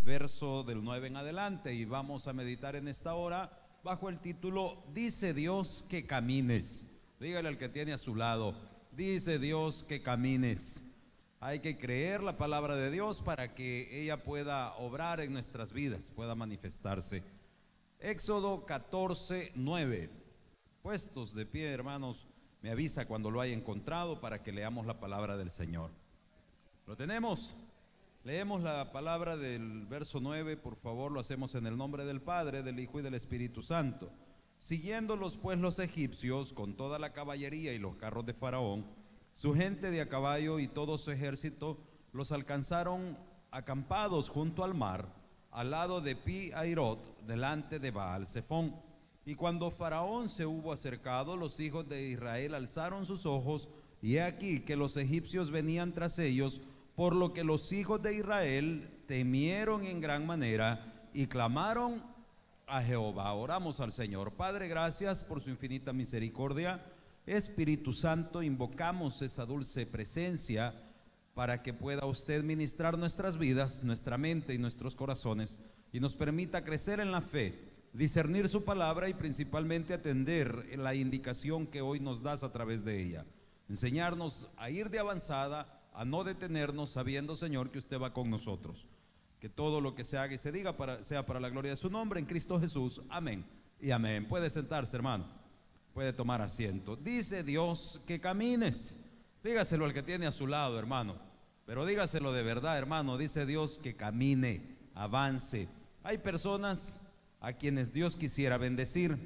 verso del 9 en adelante, y vamos a meditar en esta hora bajo el título Dice Dios que camines. Dígale al que tiene a su lado: dice Dios que camines. Hay que creer la palabra de Dios para que ella pueda obrar en nuestras vidas, pueda manifestarse. Éxodo 14, 9. Puestos de pie, hermanos, me avisa cuando lo haya encontrado para que leamos la palabra del Señor. ¿Lo tenemos? Leemos la palabra del verso 9, por favor. Lo hacemos en el nombre del Padre, del Hijo y del Espíritu Santo. Siguiéndolos pues los egipcios con toda la caballería y los carros de Faraón, su gente de a caballo y todo su ejército, los alcanzaron acampados junto al mar, al lado de Pi-Hairot, delante de Baal-Zephón. Y cuando Faraón se hubo acercado, los hijos de Israel alzaron sus ojos, y he aquí que los egipcios venían tras ellos, por lo que los hijos de Israel temieron en gran manera y clamaron a Jehová. Oramos al Señor. Padre, gracias por su infinita misericordia. Espíritu Santo, invocamos esa dulce presencia para que pueda usted ministrar nuestras vidas, nuestra mente y nuestros corazones, y nos permita crecer en la fe, discernir su palabra y principalmente atender la indicación que hoy nos das a través de ella. Enseñarnos a ir de avanzada, a no detenernos, sabiendo, Señor, que usted va con nosotros. Que todo lo que se haga y se diga sea para la gloria de su nombre, en Cristo Jesús. Amén y amén. Puede sentarse, hermano. Puede tomar asiento. Dice Dios que camines. Dígaselo al que tiene a su lado, hermano. Pero dígaselo de verdad, hermano. Dice Dios que camine, avance. Hay personas a quienes Dios quisiera bendecir,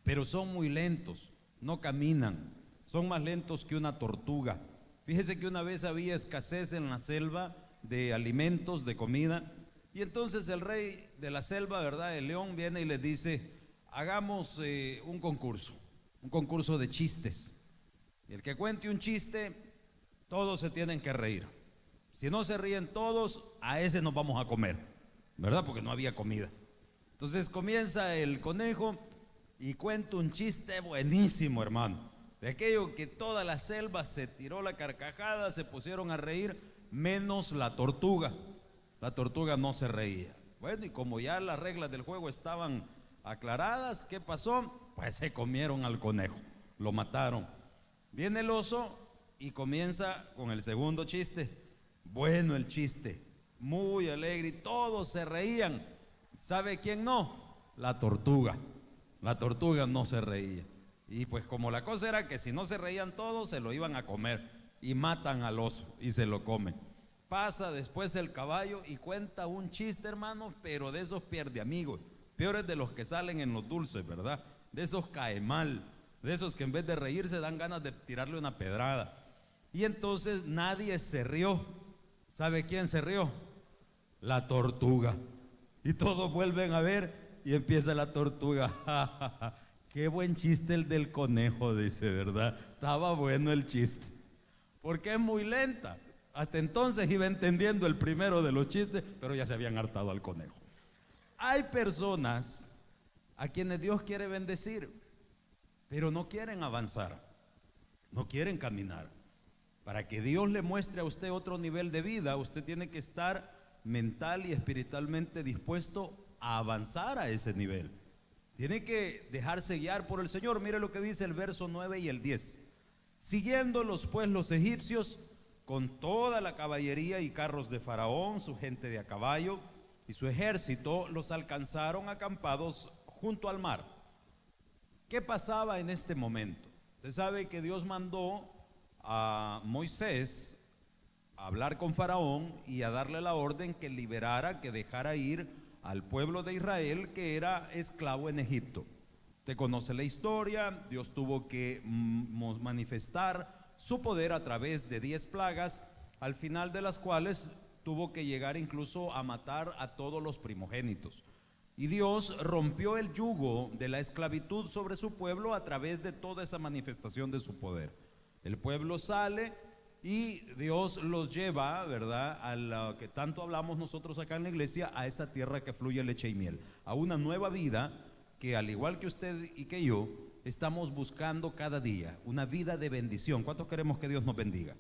pero son muy lentos, no caminan. Son más lentos que una tortuga. Fíjese que una vez había escasez en la selva de alimentos, de comida, y entonces el rey de la selva, ¿verdad?, el león, viene y les dice: hagamos un concurso de chistes. Y el que cuente un chiste, todos se tienen que reír. Si no se ríen todos, a ese nos vamos a comer, ¿verdad?, porque no había comida. Entonces comienza el conejo y cuenta un chiste buenísimo, hermano. De aquello que toda la selva se tiró la carcajada, se pusieron a reír, menos la tortuga. La tortuga no se reía. Bueno, y como ya las reglas del juego estaban aclaradas, ¿qué pasó? Pues se comieron al conejo, lo mataron. Viene el oso y comienza con el segundo chiste. Bueno el chiste, muy alegre, y todos se reían. ¿Sabe quién no? La tortuga. La tortuga no se reía. Y pues como la cosa era que si no se reían todos, se lo iban a comer, y matan al oso y se lo comen. Pasa después el caballo y cuenta un chiste, hermano, pero de esos pierde amigos, peores de los que salen en los dulces, ¿verdad? De esos cae mal, de esos que en vez de reírse dan ganas de tirarle una pedrada. Y entonces nadie se rió. ¿Sabe quién se rió? La tortuga. Y todos vuelven a ver y empieza la tortuga. Qué buen chiste el del conejo, dice, ¿verdad? Estaba bueno el chiste. Porque es muy lenta. Hasta entonces iba entendiendo el primero de los chistes, pero ya se habían hartado al conejo. Hay personas a quienes Dios quiere bendecir, pero no quieren avanzar, no quieren caminar. Para que Dios le muestre a usted otro nivel de vida, usted tiene que estar mental y espiritualmente dispuesto a avanzar a ese nivel. Tiene que dejarse guiar por el Señor. Mire lo que dice el verso 9 y el 10. Siguiéndolos pues los egipcios con toda la caballería y carros de Faraón, su gente de a caballo y su ejército, los alcanzaron acampados junto al mar. ¿Qué pasaba en este momento? Usted sabe que Dios mandó a Moisés a hablar con Faraón y a darle la orden que liberara, que dejara ir al pueblo de Israel que era esclavo en Egipto. Usted conoce la historia. Dios tuvo que manifestar su poder a través de 10 plagas, al final de las cuales tuvo que llegar incluso a matar a todos los primogénitos. Y Dios rompió el yugo de la esclavitud sobre su pueblo a través de toda esa manifestación de su poder. El pueblo sale y Dios los lleva, ¿verdad?, a lo que tanto hablamos nosotros acá en la iglesia, a esa tierra que fluye leche y miel, a una nueva vida que, al igual que usted y que yo, estamos buscando cada día, una vida de bendición. ¿Cuántos queremos que Dios nos bendiga?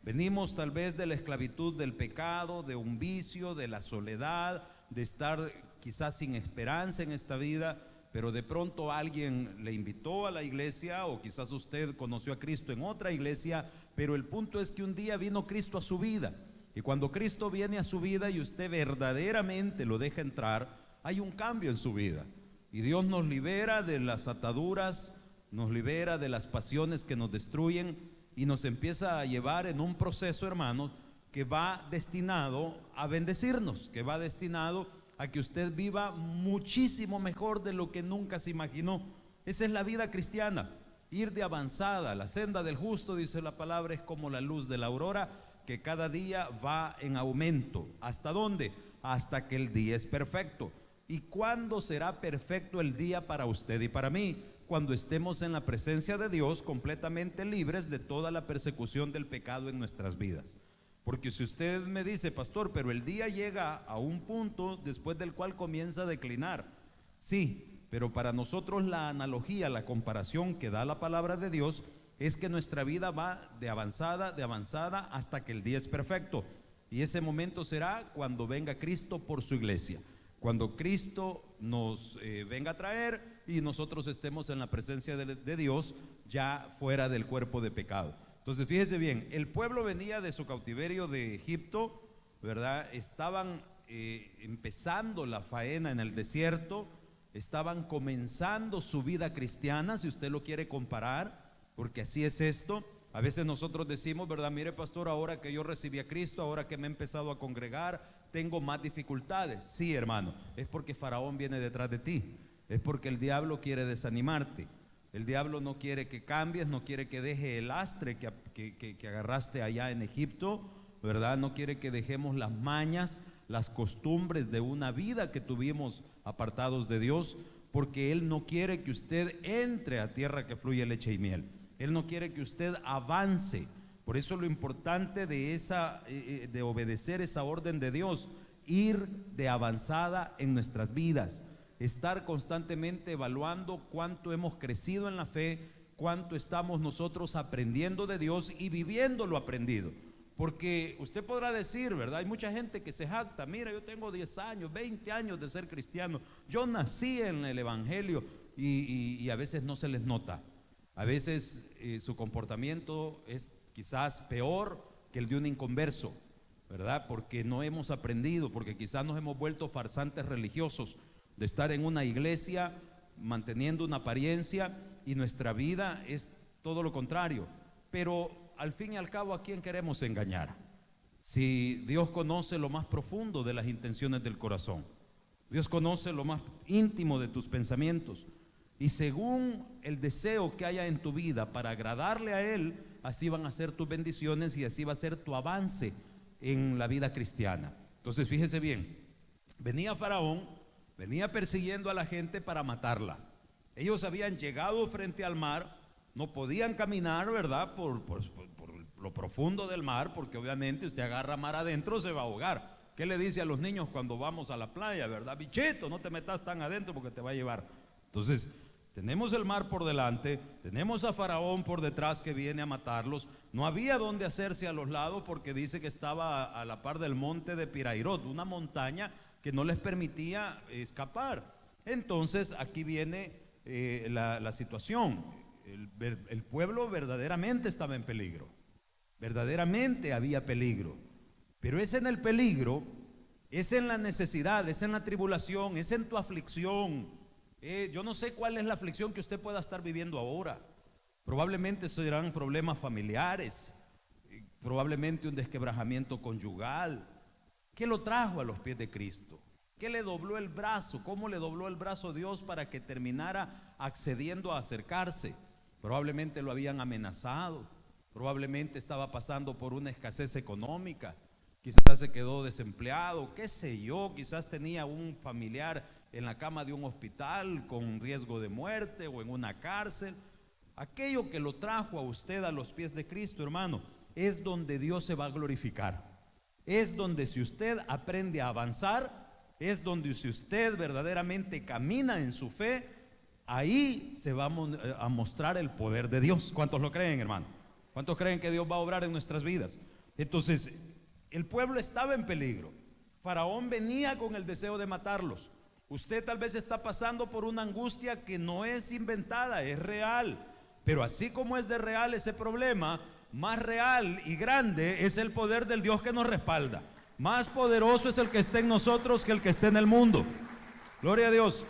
Venimos tal vez de la esclavitud del pecado, de un vicio, de la soledad, de estar quizás sin esperanza en esta vida, pero de pronto alguien le invitó a la iglesia, o quizás usted conoció a Cristo en otra iglesia, pero el punto es que un día vino Cristo a su vida, y cuando Cristo viene a su vida y usted verdaderamente lo deja entrar, hay un cambio en su vida, y Dios nos libera de las ataduras, nos libera de las pasiones que nos destruyen, y nos empieza a llevar en un proceso, hermanos, que va destinado a bendecirnos, que va destinado a que usted viva muchísimo mejor de lo que nunca se imaginó. Esa es la vida cristiana, ir de avanzada. La senda del justo, dice la palabra, es como la luz de la aurora, que cada día va en aumento. ¿Hasta dónde? Hasta que el día es perfecto. ¿Y cuándo será perfecto el día para usted y para mí? Cuando estemos en la presencia de Dios, completamente libres de toda la persecución del pecado en nuestras vidas. Porque si usted me dice, pastor, pero el día llega a un punto después del cual comienza a declinar. Sí, pero para nosotros la analogía, la comparación que da la palabra de Dios es que nuestra vida va de avanzada hasta que el día es perfecto. Y ese momento será cuando venga Cristo por su iglesia, cuando Cristo nos venga a traer y nosotros estemos en la presencia de Dios, ya fuera del cuerpo de pecado. Entonces fíjese bien, el pueblo venía de su cautiverio de Egipto, ¿verdad? Estaban empezando la faena en el desierto, estaban comenzando su vida cristiana, si usted lo quiere comparar, porque así es esto. A veces nosotros decimos, ¿verdad? Mire, pastor, ahora que yo recibí a Cristo, ahora que me he empezado a congregar, tengo más dificultades. Sí, hermano, es porque Faraón viene detrás de ti, es porque el diablo quiere desanimarte. El diablo no quiere que cambies, no quiere que deje el lastre que agarraste allá en Egipto, ¿verdad? No quiere que dejemos las mañas, las costumbres de una vida que tuvimos apartados de Dios, porque Él no quiere que usted entre a tierra que fluye leche y miel. Él no quiere que usted avance. Por eso lo importante de obedecer esa orden de Dios, ir de avanzada en nuestras vidas, estar constantemente evaluando cuánto hemos crecido en la fe, cuánto estamos nosotros aprendiendo de Dios y viviendo lo aprendido. Porque usted podrá decir, ¿verdad? Hay mucha gente que se jacta, mira, yo tengo 10 años, 20 años de ser cristiano, yo nací en el evangelio, y a veces no se les nota. A veces su comportamiento es quizás peor que el de un inconverso, ¿verdad? Porque no hemos aprendido, porque quizás nos hemos vuelto farsantes religiosos, de estar en una iglesia manteniendo una apariencia, y nuestra vida es todo lo contrario. Pero al fin y al cabo, ¿a quién queremos engañar? Si Dios conoce lo más profundo de las intenciones del corazón, Dios conoce lo más íntimo de tus pensamientos, y según el deseo que haya en tu vida para agradarle a Él, así van a ser tus bendiciones y así va a ser tu avance en la vida cristiana. Entonces fíjese bien, venía Faraón, venía persiguiendo a la gente para matarla. Ellos habían llegado frente al mar, no podían caminar, ¿verdad? Por lo profundo del mar, porque obviamente usted agarra mar adentro, se va a ahogar. ¿Qué le dice a los niños cuando vamos a la playa, verdad? Bichito, no te metas tan adentro porque te va a llevar. Entonces, tenemos el mar por delante, tenemos a Faraón por detrás que viene a matarlos. No había donde hacerse a los lados porque dice que estaba a la par del monte de Pirairot, una montaña que no les permitía escapar. Entonces aquí viene la situación. El pueblo verdaderamente estaba en peligro, verdaderamente había peligro, pero es en el peligro, es en la necesidad, es en la tribulación, es en tu aflicción. Yo no sé cuál es la aflicción que usted pueda estar viviendo ahora. Probablemente serán problemas familiares, probablemente un desquebrajamiento conyugal. ¿Qué lo trajo a los pies de Cristo? ¿Qué le dobló el brazo? ¿Cómo le dobló el brazo Dios para que terminara accediendo a acercarse? Probablemente lo habían amenazado, probablemente estaba pasando por una escasez económica, quizás se quedó desempleado, qué sé yo, quizás tenía un familiar en la cama de un hospital con riesgo de muerte o en una cárcel. Aquello que lo trajo a usted a los pies de Cristo, hermano, es donde Dios se va a glorificar. Es donde, si usted aprende a avanzar, es donde si usted verdaderamente camina en su fe, ahí se va a mostrar el poder de Dios. ¿Cuántos lo creen, hermano? ¿Cuántos creen que Dios va a obrar en nuestras vidas? Entonces, el pueblo estaba en peligro. Faraón venía con el deseo de matarlos. Usted tal vez está pasando por una angustia que no es inventada, es real. Pero así como es de real ese problema, más real y grande es el poder del Dios que nos respalda. Más poderoso es el que está en nosotros que el que está en el mundo. Gloria a Dios.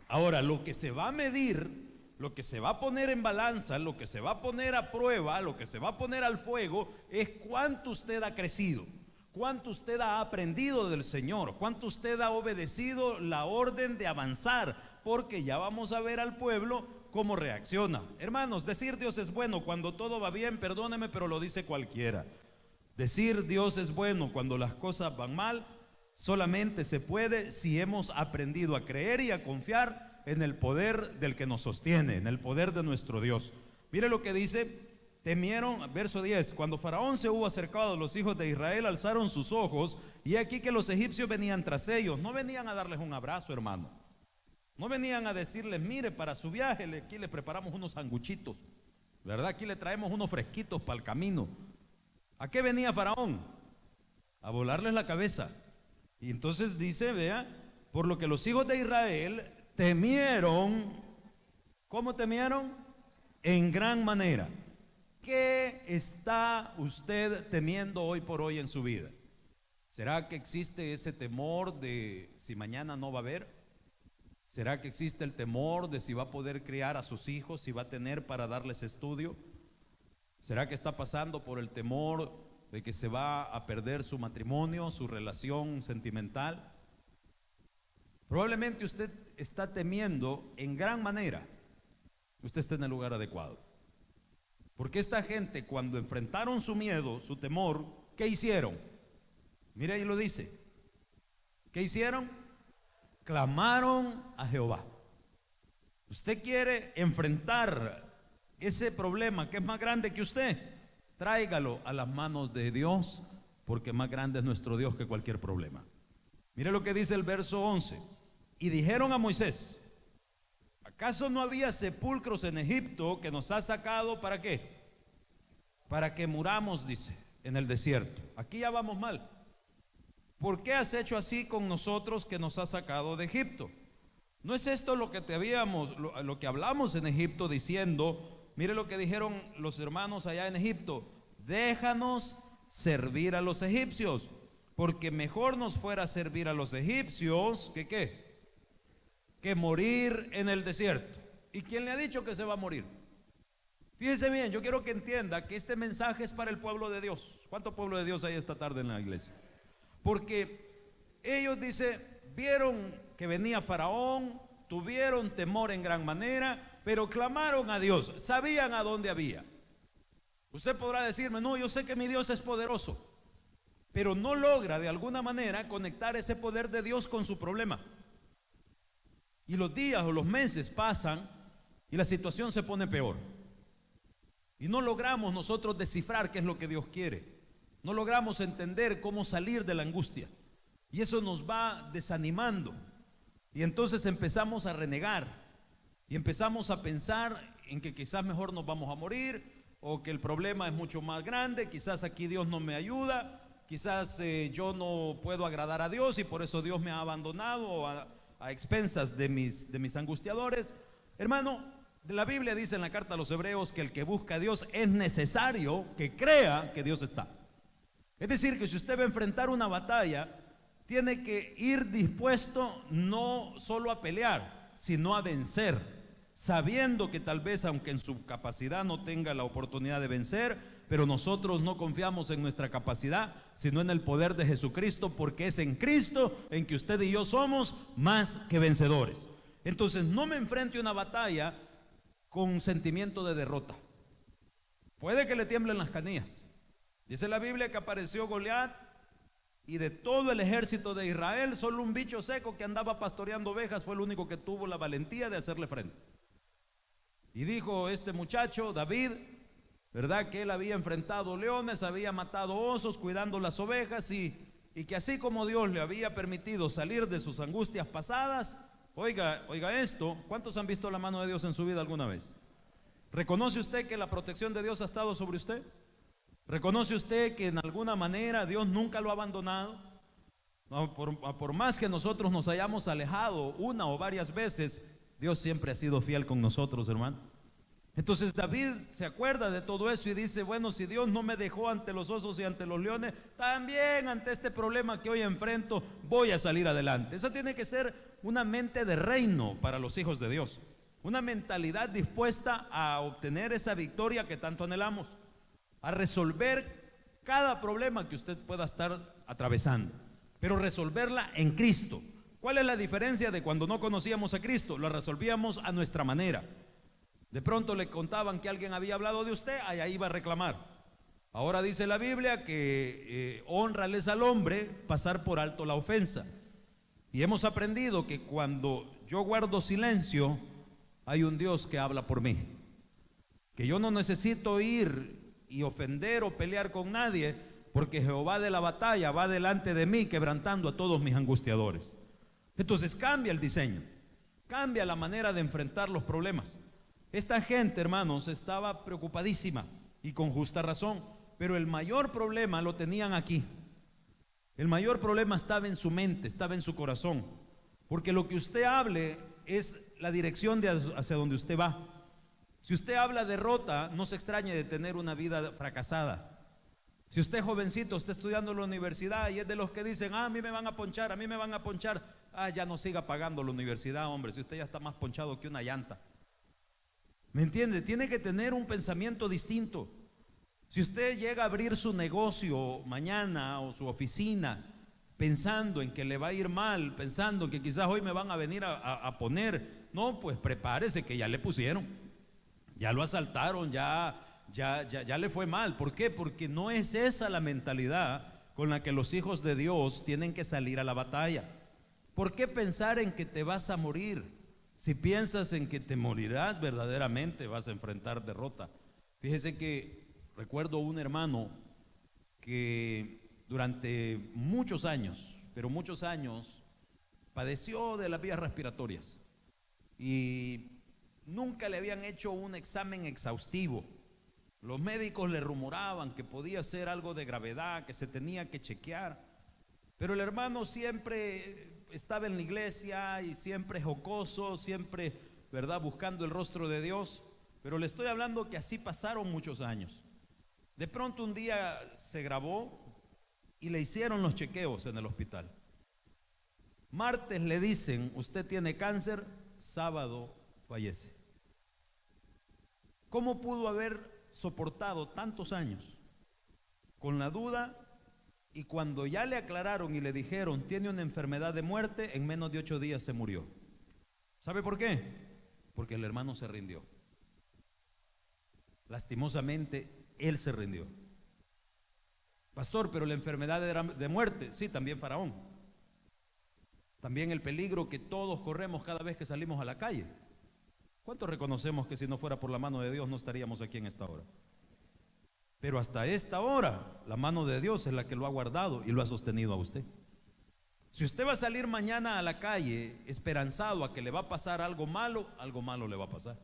Ahora, lo que se va a medir, lo que se va a poner en balanza, lo que se va a poner a prueba, lo que se va a poner al fuego, es cuánto usted ha crecido, cuánto usted ha aprendido del Señor, cuánto usted ha obedecido la orden de avanzar, porque ya vamos a ver al pueblo cómo reacciona. Hermanos, decir Dios es bueno cuando todo va bien, perdóneme, pero lo dice cualquiera. Decir Dios es bueno cuando las cosas van mal, solamente se puede si hemos aprendido a creer y a confiar en el poder del que nos sostiene, en el poder de nuestro Dios. Mire lo que dice: temieron, verso 10, cuando Faraón se hubo acercado a los hijos de Israel, alzaron sus ojos, y aquí que los egipcios venían tras ellos. No venían a darles un abrazo, hermano. No venían a decirles: mire, para su viaje aquí le preparamos unos sanguchitos, ¿verdad? Aquí le traemos unos fresquitos para el camino. ¿A qué venía Faraón? A volarles la cabeza. Y entonces dice, vea, por lo que los hijos de Israel temieron. ¿Cómo temieron? En gran manera. ¿Qué está usted temiendo hoy por hoy en su vida? ¿Será que existe ese temor de si mañana no va a haber? ¿Será que existe el temor de si va a poder criar a sus hijos, si va a tener para darles estudio? ¿Será que está pasando por el temor de que se va a perder su matrimonio, su relación sentimental? Probablemente usted está temiendo en gran manera. Usted está en el lugar adecuado. Porque esta gente, cuando enfrentaron su miedo, su temor, ¿qué hicieron? Mire, ahí lo dice. ¿Qué hicieron? Clamaron a Jehová. Usted quiere enfrentar ese problema que es más grande que usted, tráigalo a las manos de Dios, porque más grande es nuestro Dios que cualquier problema. Mire lo que dice el verso 11. Y dijeron a Moisés: ¿acaso no había sepulcros en Egipto que nos ha sacado para qué? Para que muramos, dice, en el desierto. Aquí ya vamos mal. ¿Por qué has hecho así con nosotros que nos has sacado de Egipto? ¿No es esto lo que lo que hablamos en Egipto diciendo? Mire lo que dijeron los hermanos allá en Egipto: déjanos servir a los egipcios, porque mejor nos fuera servir a los egipcios que morir en el desierto. ¿Y quién le ha dicho que se va a morir? Fíjese bien, yo quiero que entienda que este mensaje es para el pueblo de Dios. ¿Cuánto pueblo de Dios hay esta tarde en la iglesia? Porque ellos, dice, vieron que venía Faraón, tuvieron temor en gran manera, pero clamaron a Dios, sabían a dónde había. Usted podrá decirme: no, yo sé que mi Dios es poderoso, pero no logra de alguna manera conectar ese poder de Dios con su problema. Y los días o los meses pasan y la situación se pone peor. Y no logramos nosotros descifrar qué es lo que Dios quiere. No logramos entender cómo salir de la angustia. Y eso nos va desanimando. Y entonces empezamos a renegar. Y empezamos a pensar en que quizás mejor nos vamos a morir, o que el problema es mucho más grande, quizás aquí Dios no me ayuda, quizás yo no puedo agradar a Dios y por eso Dios me ha abandonado a expensas de mis angustiadores. Hermano, la Biblia dice en la carta a los Hebreos que el que busca a Dios es necesario que crea que Dios está. Es decir, que si usted va a enfrentar una batalla, tiene que ir dispuesto no solo a pelear, sino a vencer, sabiendo que tal vez, aunque en su capacidad no tenga la oportunidad de vencer, pero nosotros no confiamos en nuestra capacidad, sino en el poder de Jesucristo, porque es en Cristo en que usted y yo somos más que vencedores. Entonces, no me enfrente a una batalla con un sentimiento de derrota. Puede que le tiemblen las canillas. Dice la Biblia que apareció Goliat, y de todo el ejército de Israel, solo un bicho seco que andaba pastoreando ovejas fue el único que tuvo la valentía de hacerle frente. Y dijo este muchacho, David, ¿verdad?, que él había enfrentado leones, había matado osos cuidando las ovejas, y que así como Dios le había permitido salir de sus angustias pasadas. Oiga esto, ¿cuántos han visto la mano de Dios en su vida alguna vez? ¿Reconoce usted que la protección de Dios ha estado sobre usted? ¿Reconoce usted que en alguna manera Dios nunca lo ha abandonado? No, por más que nosotros nos hayamos alejado una o varias veces, Dios siempre ha sido fiel con nosotros, hermano. Entonces David se acuerda de todo eso y dice, bueno, si Dios no me dejó ante los osos y ante los leones, también ante este problema que hoy enfrento voy a salir adelante. Esa tiene que ser una mente de reino para los hijos de Dios, una mentalidad dispuesta a obtener esa victoria que tanto anhelamos, a resolver cada problema que usted pueda estar atravesando, pero resolverla en Cristo. ¿Cuál es la diferencia de cuando no conocíamos a Cristo? Lo resolvíamos a nuestra manera. De pronto le contaban que alguien había hablado de usted, allá iba a reclamar. Ahora dice la Biblia que honrales al hombre pasar por alto la ofensa. Y hemos aprendido que cuando yo guardo silencio, hay un Dios que habla por mí. Que yo no necesito ir y ofender o pelear con nadie, porque Jehová de la batalla va delante de mí, quebrantando a todos mis angustiadores. Entonces cambia el diseño, cambia la manera de enfrentar los problemas. Esta gente, hermanos, estaba preocupadísima y con justa razón, pero el mayor problema lo tenían aquí. El mayor problema estaba en su mente, estaba en su corazón, porque lo que usted hable es la dirección hacia donde usted va. Si usted habla derrota, no se extrañe de tener una vida fracasada. Si usted es jovencito, está estudiando en la universidad y es de los que dicen, a mí me van a ponchar, a mí me van a ponchar, ya no siga pagando la universidad, hombre, si usted ya está más ponchado que una llanta. ¿Me entiende? Tiene que tener un pensamiento distinto. Si usted llega a abrir su negocio mañana o su oficina pensando en que le va a ir mal, pensando en que quizás hoy me van a venir a poner, no, pues prepárese que ya le pusieron, ya lo asaltaron, ya le fue mal. ¿Por qué? Porque no es esa la mentalidad con la que los hijos de Dios tienen que salir a la batalla. ¿Por qué pensar en que te vas a morir? Si piensas en que te morirás, verdaderamente vas a enfrentar derrota. Fíjese que recuerdo un hermano que durante muchos años, pero muchos años, padeció de las vías respiratorias y nunca le habían hecho un examen exhaustivo. Los médicos le rumoraban que podía ser algo de gravedad, que se tenía que chequear, pero el hermano siempre estaba en la iglesia y siempre jocoso, siempre, ¿verdad?, buscando el rostro de Dios. Pero le estoy hablando que así pasaron muchos años. De pronto un día se grabó y le hicieron los chequeos en el hospital. Martes le dicen, usted tiene cáncer, sábado fallece. ¿Cómo pudo haber soportado tantos años con la duda? Y cuando ya le aclararon y le dijeron, tiene una enfermedad de muerte, en menos de 8 días se murió. ¿Sabe por qué? Porque el hermano se rindió. Lastimosamente, él se rindió. Pastor, pero la enfermedad era de muerte. Sí, también Faraón. También el peligro que todos corremos cada vez que salimos a la calle. ¿Cuántos reconocemos que si no fuera por la mano de Dios no estaríamos aquí en esta hora? Pero hasta esta hora, la mano de Dios es la que lo ha guardado y lo ha sostenido a usted. Si usted va a salir mañana a la calle esperanzado a que le va a pasar algo malo le va a pasar.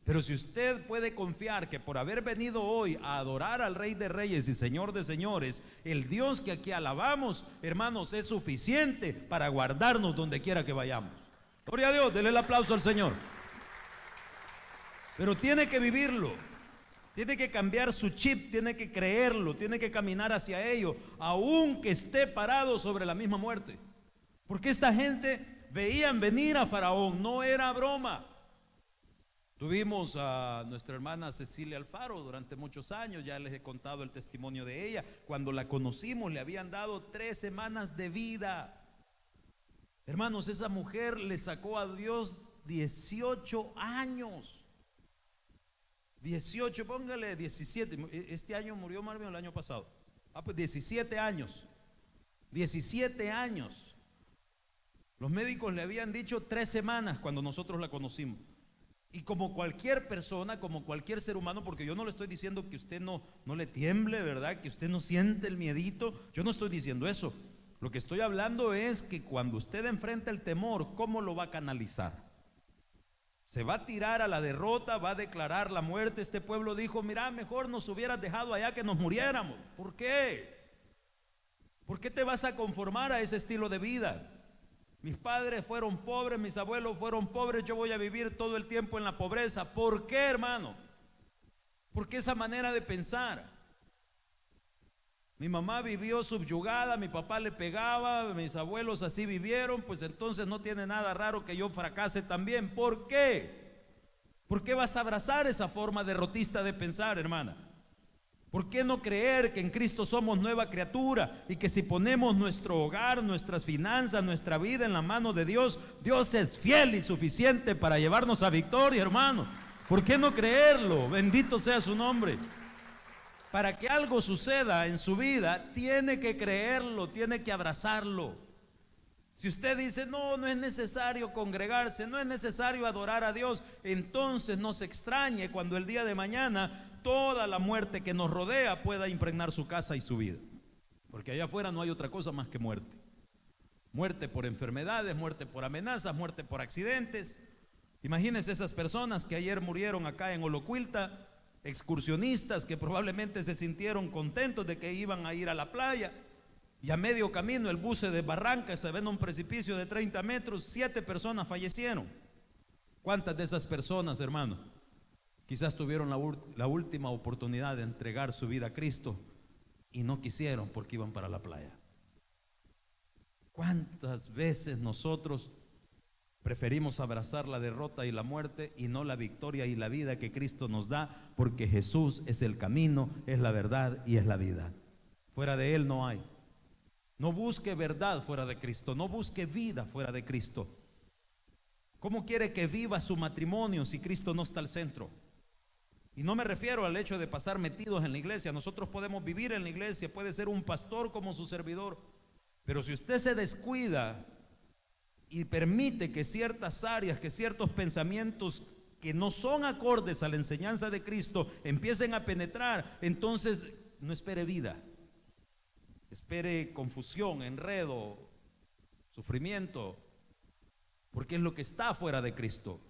Pero si usted puede confiar que por haber venido hoy a adorar al Rey de Reyes y Señor de Señores, el Dios que aquí alabamos, hermanos, es suficiente para guardarnos donde quiera que vayamos. Gloria a Dios, denle el aplauso al Señor. Pero tiene que vivirlo. Tiene que cambiar su chip, tiene que creerlo, tiene que caminar hacia ello, aunque esté parado sobre la misma muerte. Porque esta gente veían venir a Faraón, no era broma. Tuvimos a nuestra hermana Cecilia Alfaro durante muchos años, ya les he contado el testimonio de ella. Cuando la conocimos le habían dado 3 semanas de vida. Hermanos, esa mujer le sacó a Dios 18 años. 18, póngale 17. Este año murió Marvin, el año pasado. Pues 17 años. 17 años. Los médicos le habían dicho 3 semanas cuando nosotros la conocimos. Y como cualquier persona, como cualquier ser humano, porque yo no le estoy diciendo que usted no le tiemble, ¿verdad? Que usted no siente el miedito. Yo no estoy diciendo eso. Lo que estoy hablando es que cuando usted enfrenta el temor, ¿cómo lo va a canalizar? Se va a tirar a la derrota, va a declarar la muerte. Este pueblo dijo, mira, mejor nos hubieras dejado allá que nos muriéramos. ¿Por qué? ¿Por qué te vas a conformar a ese estilo de vida? Mis padres fueron pobres, mis abuelos fueron pobres, yo voy a vivir todo el tiempo en la pobreza. ¿Por qué, hermano? ¿Por qué esa manera de pensar? Mi mamá vivió subyugada, mi papá le pegaba, mis abuelos así vivieron, pues entonces no tiene nada raro que yo fracase también. ¿Por qué? ¿Por qué vas a abrazar esa forma derrotista de pensar, hermana? ¿Por qué no creer que en Cristo somos nueva criatura y que si ponemos nuestro hogar, nuestras finanzas, nuestra vida en la mano de Dios, Dios es fiel y suficiente para llevarnos a victoria, hermano? ¿Por qué no creerlo? Bendito sea su nombre. Para que algo suceda en su vida, tiene que creerlo, tiene que abrazarlo. Si usted dice, no, no es necesario congregarse, no es necesario adorar a Dios, entonces no se extrañe cuando el día de mañana toda la muerte que nos rodea pueda impregnar su casa y su vida. Porque allá afuera no hay otra cosa más que muerte. Muerte por enfermedades, muerte por amenazas, muerte por accidentes. Imagínense esas personas que ayer murieron acá en Olocuilta, excursionistas que probablemente se sintieron contentos de que iban a ir a la playa y a medio camino el bus se desbarranca, se ven a un precipicio de 30 metros, 7 personas fallecieron. ¿Cuántas de esas personas, hermano, quizás tuvieron la última oportunidad de entregar su vida a Cristo y no quisieron porque iban para la playa? ¿Cuántas veces nosotros preferimos abrazar la derrota y la muerte y no la victoria y la vida que Cristo nos da? Porque Jesús es el camino, es la verdad y es la vida. Fuera de Él no hay. No busque verdad fuera de Cristo, no busque vida fuera de Cristo. ¿Cómo quiere que viva su matrimonio si Cristo no está al centro? Y no me refiero al hecho de pasar metidos en la iglesia. Nosotros podemos vivir en la iglesia, puede ser un pastor como su servidor, pero si usted se descuida y permite que ciertas áreas, que ciertos pensamientos que no son acordes a la enseñanza de Cristo empiecen a penetrar, entonces no espere vida, espere confusión, enredo, sufrimiento, porque es lo que está fuera de Cristo.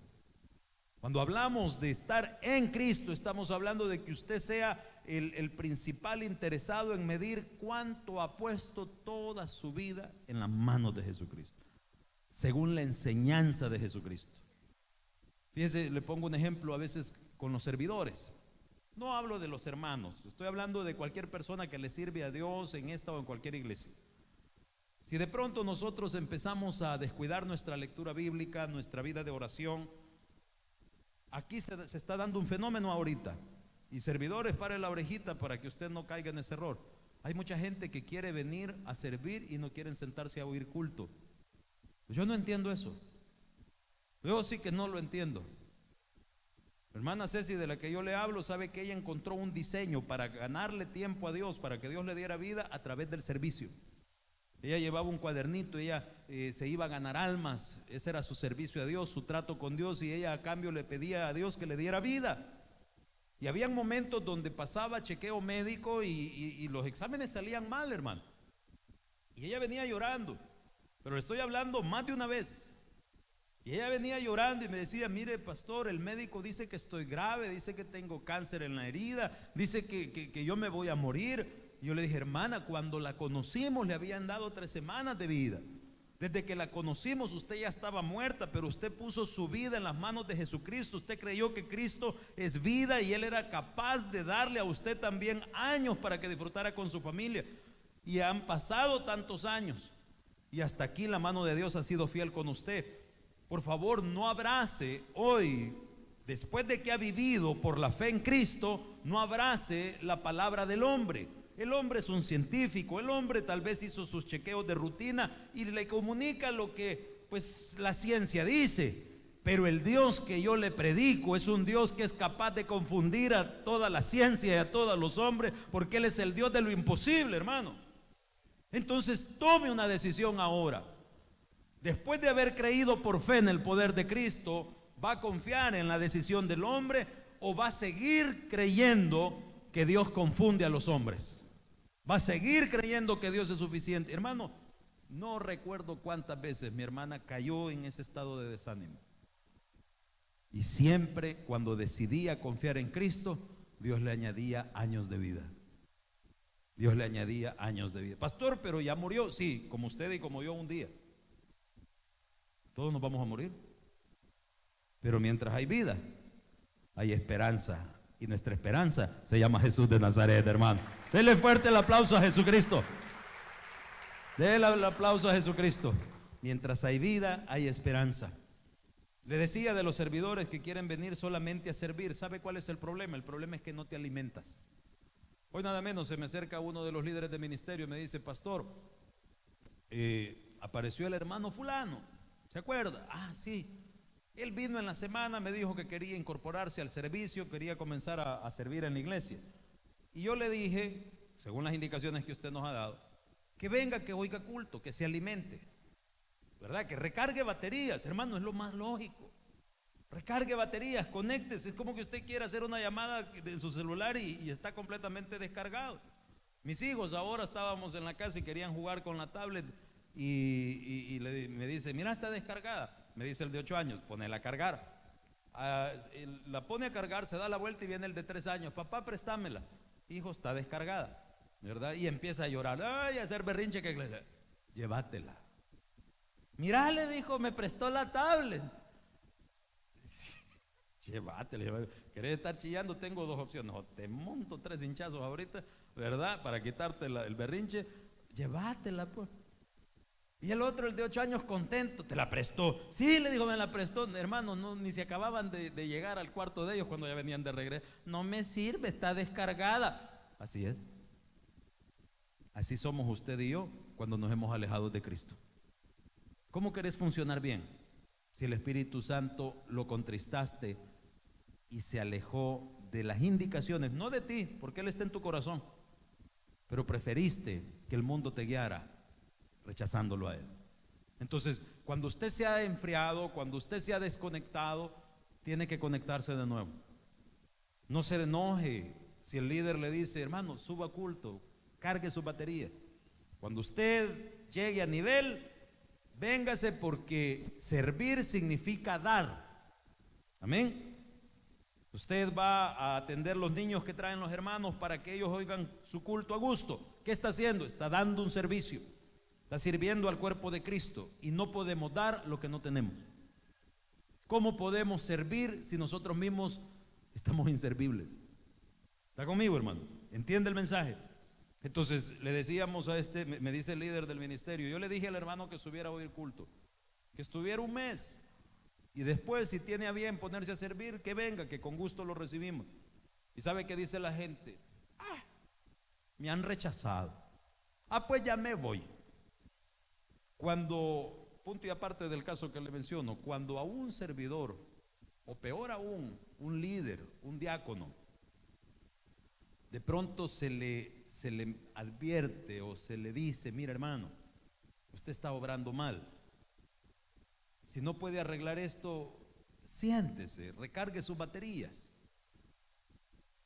Cuando hablamos de estar en Cristo, estamos hablando de que usted sea el principal interesado en medir cuánto ha puesto toda su vida en las manos de Jesucristo, según la enseñanza de Jesucristo. Fíjese, le pongo un ejemplo a veces con los servidores. No hablo de los hermanos, estoy hablando de cualquier persona que le sirve a Dios en esta o en cualquier iglesia. Si de pronto nosotros empezamos a descuidar nuestra lectura bíblica, nuestra vida de oración, aquí se está dando un fenómeno ahorita. Y servidores, pare la orejita para que usted no caiga en ese error. Hay mucha gente que quiere venir a servir y no quieren sentarse a oír culto. Yo no entiendo eso. Yo sí que no lo entiendo. Hermana Ceci, de la que yo le hablo, sabe que ella encontró un diseño para ganarle tiempo a Dios, para que Dios le diera vida a través del servicio. Ella llevaba un cuadernito, ella se iba a ganar almas, ese era su servicio a Dios, su trato con Dios, y ella a cambio le pedía a Dios que le diera vida. Y habían momentos donde pasaba chequeo médico y los exámenes salían mal, hermano. Y ella venía llorando, pero le estoy hablando más de una vez. Y ella venía llorando y me decía, mire pastor, el médico dice que estoy grave, dice que tengo cáncer en la herida, dice que yo me voy a morir. Y yo le dije, hermana, cuando la conocimos le habían dado 3 semanas de vida. Desde que la conocimos usted ya estaba muerta, pero usted puso su vida en las manos de Jesucristo. Usted creyó que Cristo es vida y Él era capaz de darle a usted también años para que disfrutara con su familia. Y han pasado tantos años y hasta aquí la mano de Dios ha sido fiel con usted. Por favor, no abrace hoy, después de que ha vivido por la fe en Cristo, no abrace la palabra del hombre. El hombre es un científico, el hombre tal vez hizo sus chequeos de rutina y le comunica lo que pues la ciencia dice. Pero el Dios que yo le predico es un Dios que es capaz de confundir a toda la ciencia y a todos los hombres, porque Él es el Dios de lo imposible, hermano. Entonces tome una decisión ahora. Después de haber creído por fe en el poder de Cristo, ¿va a confiar en la decisión del hombre o va a seguir creyendo que Dios confunde a los hombres? ¿Va a seguir creyendo que Dios es suficiente? Hermano, no recuerdo cuántas veces mi hermana cayó en ese estado de desánimo. Y siempre cuando decidía confiar en Cristo, Dios le añadía años de vida. Dios le añadía años de vida. Pastor, pero ya murió. Sí, como usted y como yo un día. Todos nos vamos a morir. Pero mientras hay vida, hay esperanza. Y nuestra esperanza se llama Jesús de Nazaret, hermano. Denle fuerte el aplauso a Jesucristo. Denle el aplauso a Jesucristo. Mientras hay vida, hay esperanza. Le decía de los servidores que quieren venir solamente a servir. ¿Sabe cuál es el problema? El problema es que no te alimentas. Hoy nada menos se me acerca uno de los líderes de ministerio y me dice: pastor, apareció el hermano fulano, ¿se acuerda? Ah, sí. Él vino en la semana, me dijo que quería incorporarse al servicio, quería comenzar a servir en la iglesia. Y yo le dije, según las indicaciones que usted nos ha dado, que venga, que oiga culto, que se alimente, ¿verdad? Que recargue baterías, hermano, es lo más lógico. Recargue baterías, conéctese. Es como que usted quiera hacer una llamada de su celular y está completamente descargado. Mis hijos ahora estábamos en la casa y querían jugar con la tablet me dice: mira, está descargada. Me dice el de 8 años: ponela a cargar. La pone a cargar, se da la vuelta y viene el de 3 años: papá, préstamela. Hijo, está descargada, ¿verdad? Y empieza a llorar, ay, a hacer berrinche. Llévatela. Mirá, le dijo, me prestó la tablet. Llévatela. ¿Querés estar chillando? Tengo 2 opciones: o te monto 3 hinchazos ahorita, ¿verdad? Para quitarte el berrinche. Llévatela, pues. Y el otro, el de 8 años, contento: te la prestó. Sí, le dijo, me la prestó. Hermano, no, ni se acababan de llegar al cuarto de ellos cuando ya venían de regreso. No me sirve, está descargada. Así es. Así somos usted y yo cuando nos hemos alejado de Cristo. ¿Cómo querés funcionar bien si el Espíritu Santo lo contristaste y se alejó de las indicaciones, no de ti, porque Él está en tu corazón, pero preferiste que el mundo te guiara rechazándolo a Él? Entonces, cuando usted se ha enfriado, cuando usted se ha desconectado, tiene que conectarse de nuevo. No se enoje si el líder le dice: hermano, suba a culto, cargue su batería. Cuando usted llegue a nivel, véngase, porque servir significa dar. Amén. Usted va a atender los niños que traen los hermanos para que ellos oigan su culto a gusto. ¿Qué está haciendo? Está dando un servicio. Está sirviendo al cuerpo de Cristo. Y no podemos dar lo que no tenemos. ¿Cómo podemos servir si nosotros mismos estamos inservibles? ¿Está conmigo, hermano? ¿Entiende el mensaje? Entonces le decíamos a me dice el líder del ministerio: yo le dije al hermano que subiera a oír culto, que estuviera un mes, y después, si tiene a bien ponerse a servir, que venga, que con gusto lo recibimos. ¿Y sabe qué dice la gente? Ah, me han rechazado. Ah, pues ya me voy. Cuando, punto y aparte del caso que le menciono, cuando a un servidor, o peor aún, un líder, un diácono, de pronto se le advierte o se le dice: mira, hermano, usted está obrando mal. Si no puede arreglar esto, siéntese, recargue sus baterías.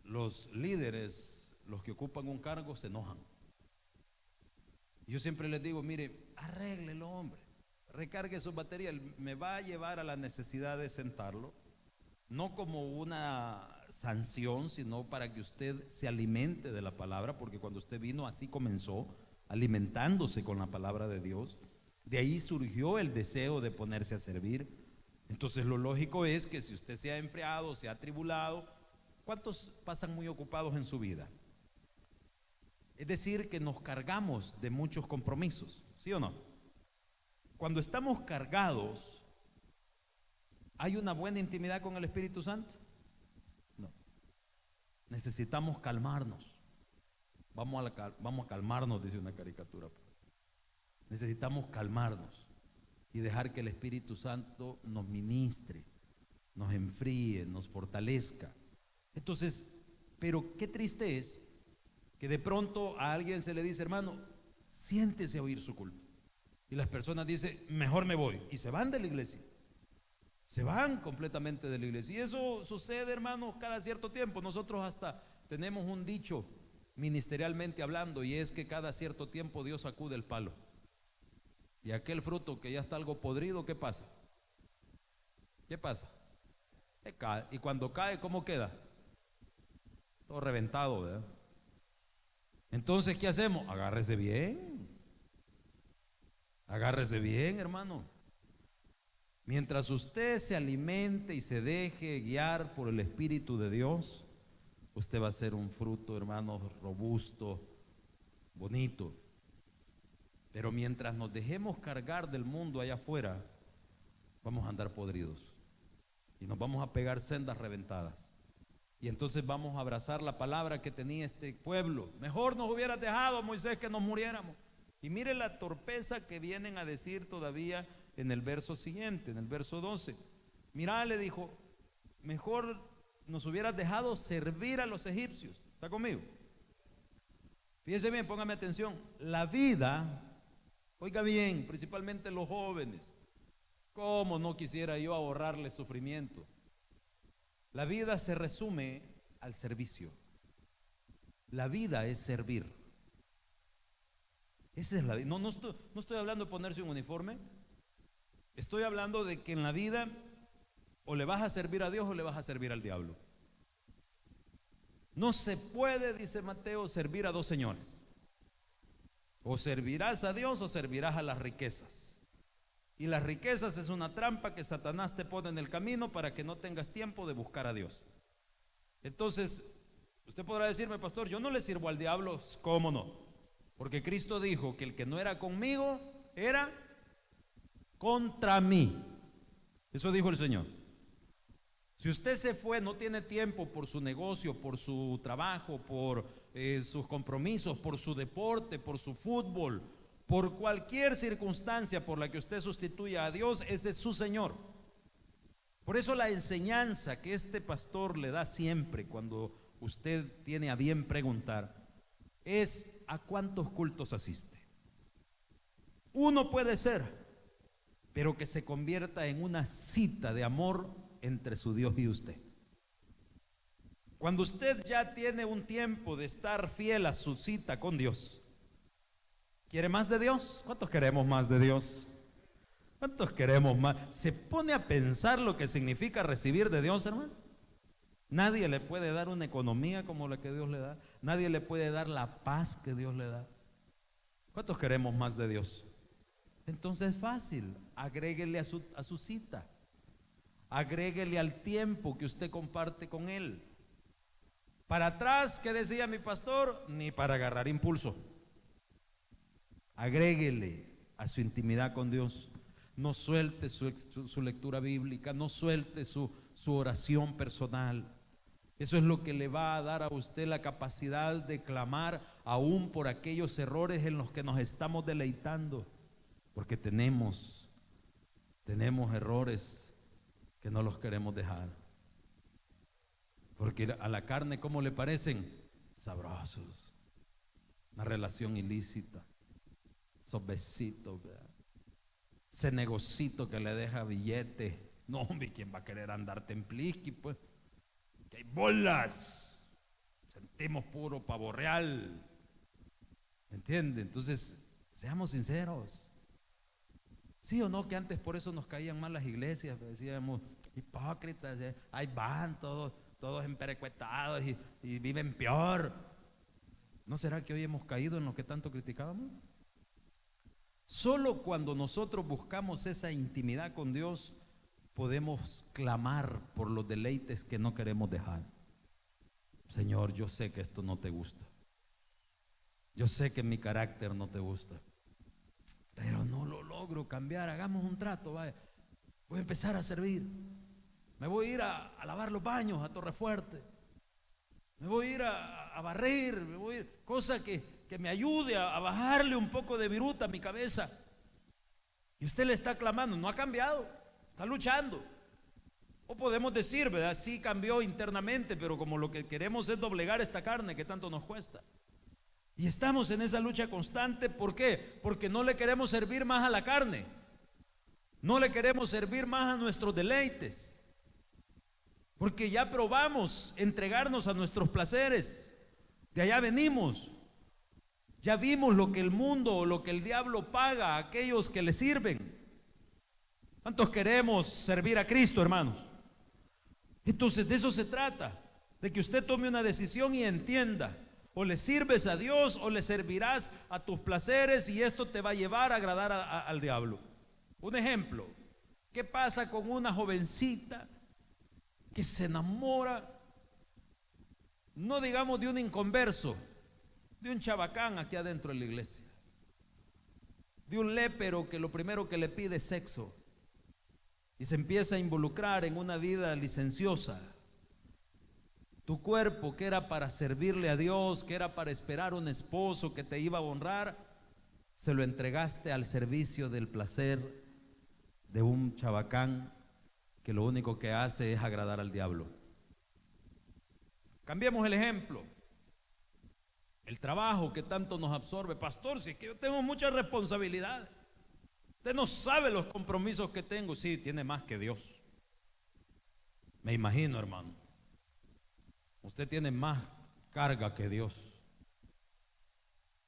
Los líderes, los que ocupan un cargo, se enojan. Yo siempre les digo: mire, arréglelo, hombre, recargue sus baterías. Me va a llevar a la necesidad de sentarlo, no como una sanción, sino para que usted se alimente de la palabra, porque cuando usted vino así comenzó, alimentándose con la palabra de Dios. De ahí surgió el deseo de ponerse a servir. Entonces lo lógico es que si usted se ha enfriado, se ha atribulado, ¿cuántos pasan muy ocupados en su vida? Es decir, que nos cargamos de muchos compromisos, ¿sí o no? Cuando estamos cargados, ¿hay una buena intimidad con el Espíritu Santo? No. Necesitamos calmarnos. Vamos a calmarnos, dice una caricatura. Necesitamos calmarnos y dejar que el Espíritu Santo nos ministre, nos enfríe, nos fortalezca. Entonces, pero qué triste es que de pronto a alguien se le dice: hermano, siéntese a oír su culto. Y las personas dicen: mejor me voy. Y se van de la iglesia. Se van completamente de la iglesia. Y eso sucede, hermano, cada cierto tiempo. Nosotros hasta tenemos un dicho ministerialmente hablando, y es que cada cierto tiempo Dios sacude el palo. Y aquel fruto que ya está algo podrido, ¿qué pasa? ¿Qué pasa? Cae. Y cuando cae, ¿cómo queda? Todo reventado, ¿verdad? Entonces, ¿qué hacemos? Agárrese bien. Agárrese bien, hermano. Mientras usted se alimente y se deje guiar por el Espíritu de Dios, usted va a ser un fruto, hermano, robusto, bonito. Pero mientras nos dejemos cargar del mundo allá afuera, vamos a andar podridos y nos vamos a pegar sendas reventadas. Y entonces vamos a abrazar la palabra que tenía este pueblo. Mejor nos hubieras dejado, Moisés, que nos muriéramos. Y mire la torpeza que vienen a decir todavía en el verso siguiente, en el verso 12. Mirá, le dijo, mejor nos hubieras dejado servir a los egipcios. ¿Está conmigo? Fíjese bien, póngame atención. La vida, oiga bien, principalmente los jóvenes, ¿cómo no quisiera yo ahorrarle sufrimiento? La vida se resume al servicio. La vida es servir. Esa es la vida. No estoy hablando de ponerse un uniforme. Estoy hablando de que en la vida o le vas a servir a Dios o le vas a servir al diablo. No se puede, dice Mateo, servir a dos señores. O servirás a Dios o servirás a las riquezas. Y las riquezas es una trampa que Satanás te pone en el camino para que no tengas tiempo de buscar a Dios. Entonces, usted podrá decirme, pastor, yo no le sirvo al diablo. ¿Cómo no? Porque Cristo dijo que el que no era conmigo era contra mí. Eso dijo el Señor. Si usted se fue, no tiene tiempo por su negocio, por su trabajo, por sus compromisos, por su deporte, por su fútbol, por cualquier circunstancia por la que usted sustituya a Dios, ese es su Señor. Por eso la enseñanza que este pastor le da siempre cuando usted tiene a bien preguntar es: ¿a cuántos cultos asiste? Uno puede ser, pero que se convierta en una cita de amor entre su Dios y usted. Cuando usted ya tiene un tiempo de estar fiel a su cita con Dios, ¿quiere más de Dios? ¿Cuántos queremos más de Dios? ¿Cuántos queremos más? ¿Se pone a pensar lo que significa recibir de Dios, hermano? Nadie le puede dar una economía como la que Dios le da. Nadie le puede dar la paz que Dios le da. ¿Cuántos queremos más de Dios? Entonces es fácil, agréguele a su cita. Agréguele al tiempo que usted comparte con Él. Para atrás, ¿qué decía mi pastor? Ni para agarrar impulso. Agréguele a su intimidad con Dios. No suelte su lectura bíblica, no suelte su oración personal. Eso es lo que le va a dar a usted la capacidad de clamar aún por aquellos errores en los que nos estamos deleitando. Porque tenemos errores que no los queremos dejar. Porque a la carne, ¿cómo le parecen? Sabrosos. Una relación ilícita. Esos besitos, ¿verdad? Ese negocito que le deja billete. No, hombre, ¿quién va a querer andar templisqui, pues? Que hay bolas. Sentimos puro pavo real. ¿Entiende? Entonces, seamos sinceros. ¿Sí o no? Que antes por eso nos caían mal las iglesias. Decíamos, hipócritas, ahí van todos emperecuetados y viven peor. ¿No será que hoy hemos caído en lo que tanto criticábamos? Solo cuando nosotros buscamos esa intimidad con Dios, podemos clamar por los deleites que no queremos dejar. Señor, yo sé que esto no te gusta. Yo sé que mi carácter no te gusta, pero no lo logro cambiar. Hagamos un trato, vaya. Voy a empezar a servir. Me voy a ir a lavar los baños a Torrefuerte. Me voy a ir a barrer. Me voy a ir, cosa que me ayude a bajarle un poco de viruta a mi cabeza. Y usted le está clamando, no ha cambiado, está luchando. O podemos decir, ¿verdad? Sí cambió internamente, pero como lo que queremos es doblegar esta carne que tanto nos cuesta. Y estamos en esa lucha constante. ¿Por qué? Porque no le queremos servir más a la carne. No le queremos servir más a nuestros deleites. Porque ya probamos entregarnos a nuestros placeres. De allá venimos. Ya vimos lo que el mundo o lo que el diablo paga a aquellos que le sirven. ¿Cuántos queremos servir a Cristo, hermanos? Entonces de eso se trata, de que usted tome una decisión y entienda, o le sirves a Dios o le servirás a tus placeres, y esto te va a llevar a agradar al diablo. Un ejemplo, ¿qué pasa con una jovencita que se enamora, no digamos de un inconverso, de un chabacán aquí adentro de la iglesia, de un lépero que lo primero que le pide es sexo, y se empieza a involucrar en una vida licenciosa? Tu cuerpo, que era para servirle a Dios, que era para esperar un esposo que te iba a honrar, se lo entregaste al servicio del placer de un chabacán que lo único que hace es agradar al diablo. Cambiemos el ejemplo. El trabajo que tanto nos absorbe. Pastor, si es que yo tengo muchas responsabilidades. Usted no sabe los compromisos que tengo. Sí, tiene más que Dios. Me imagino, hermano. Usted tiene más carga que Dios.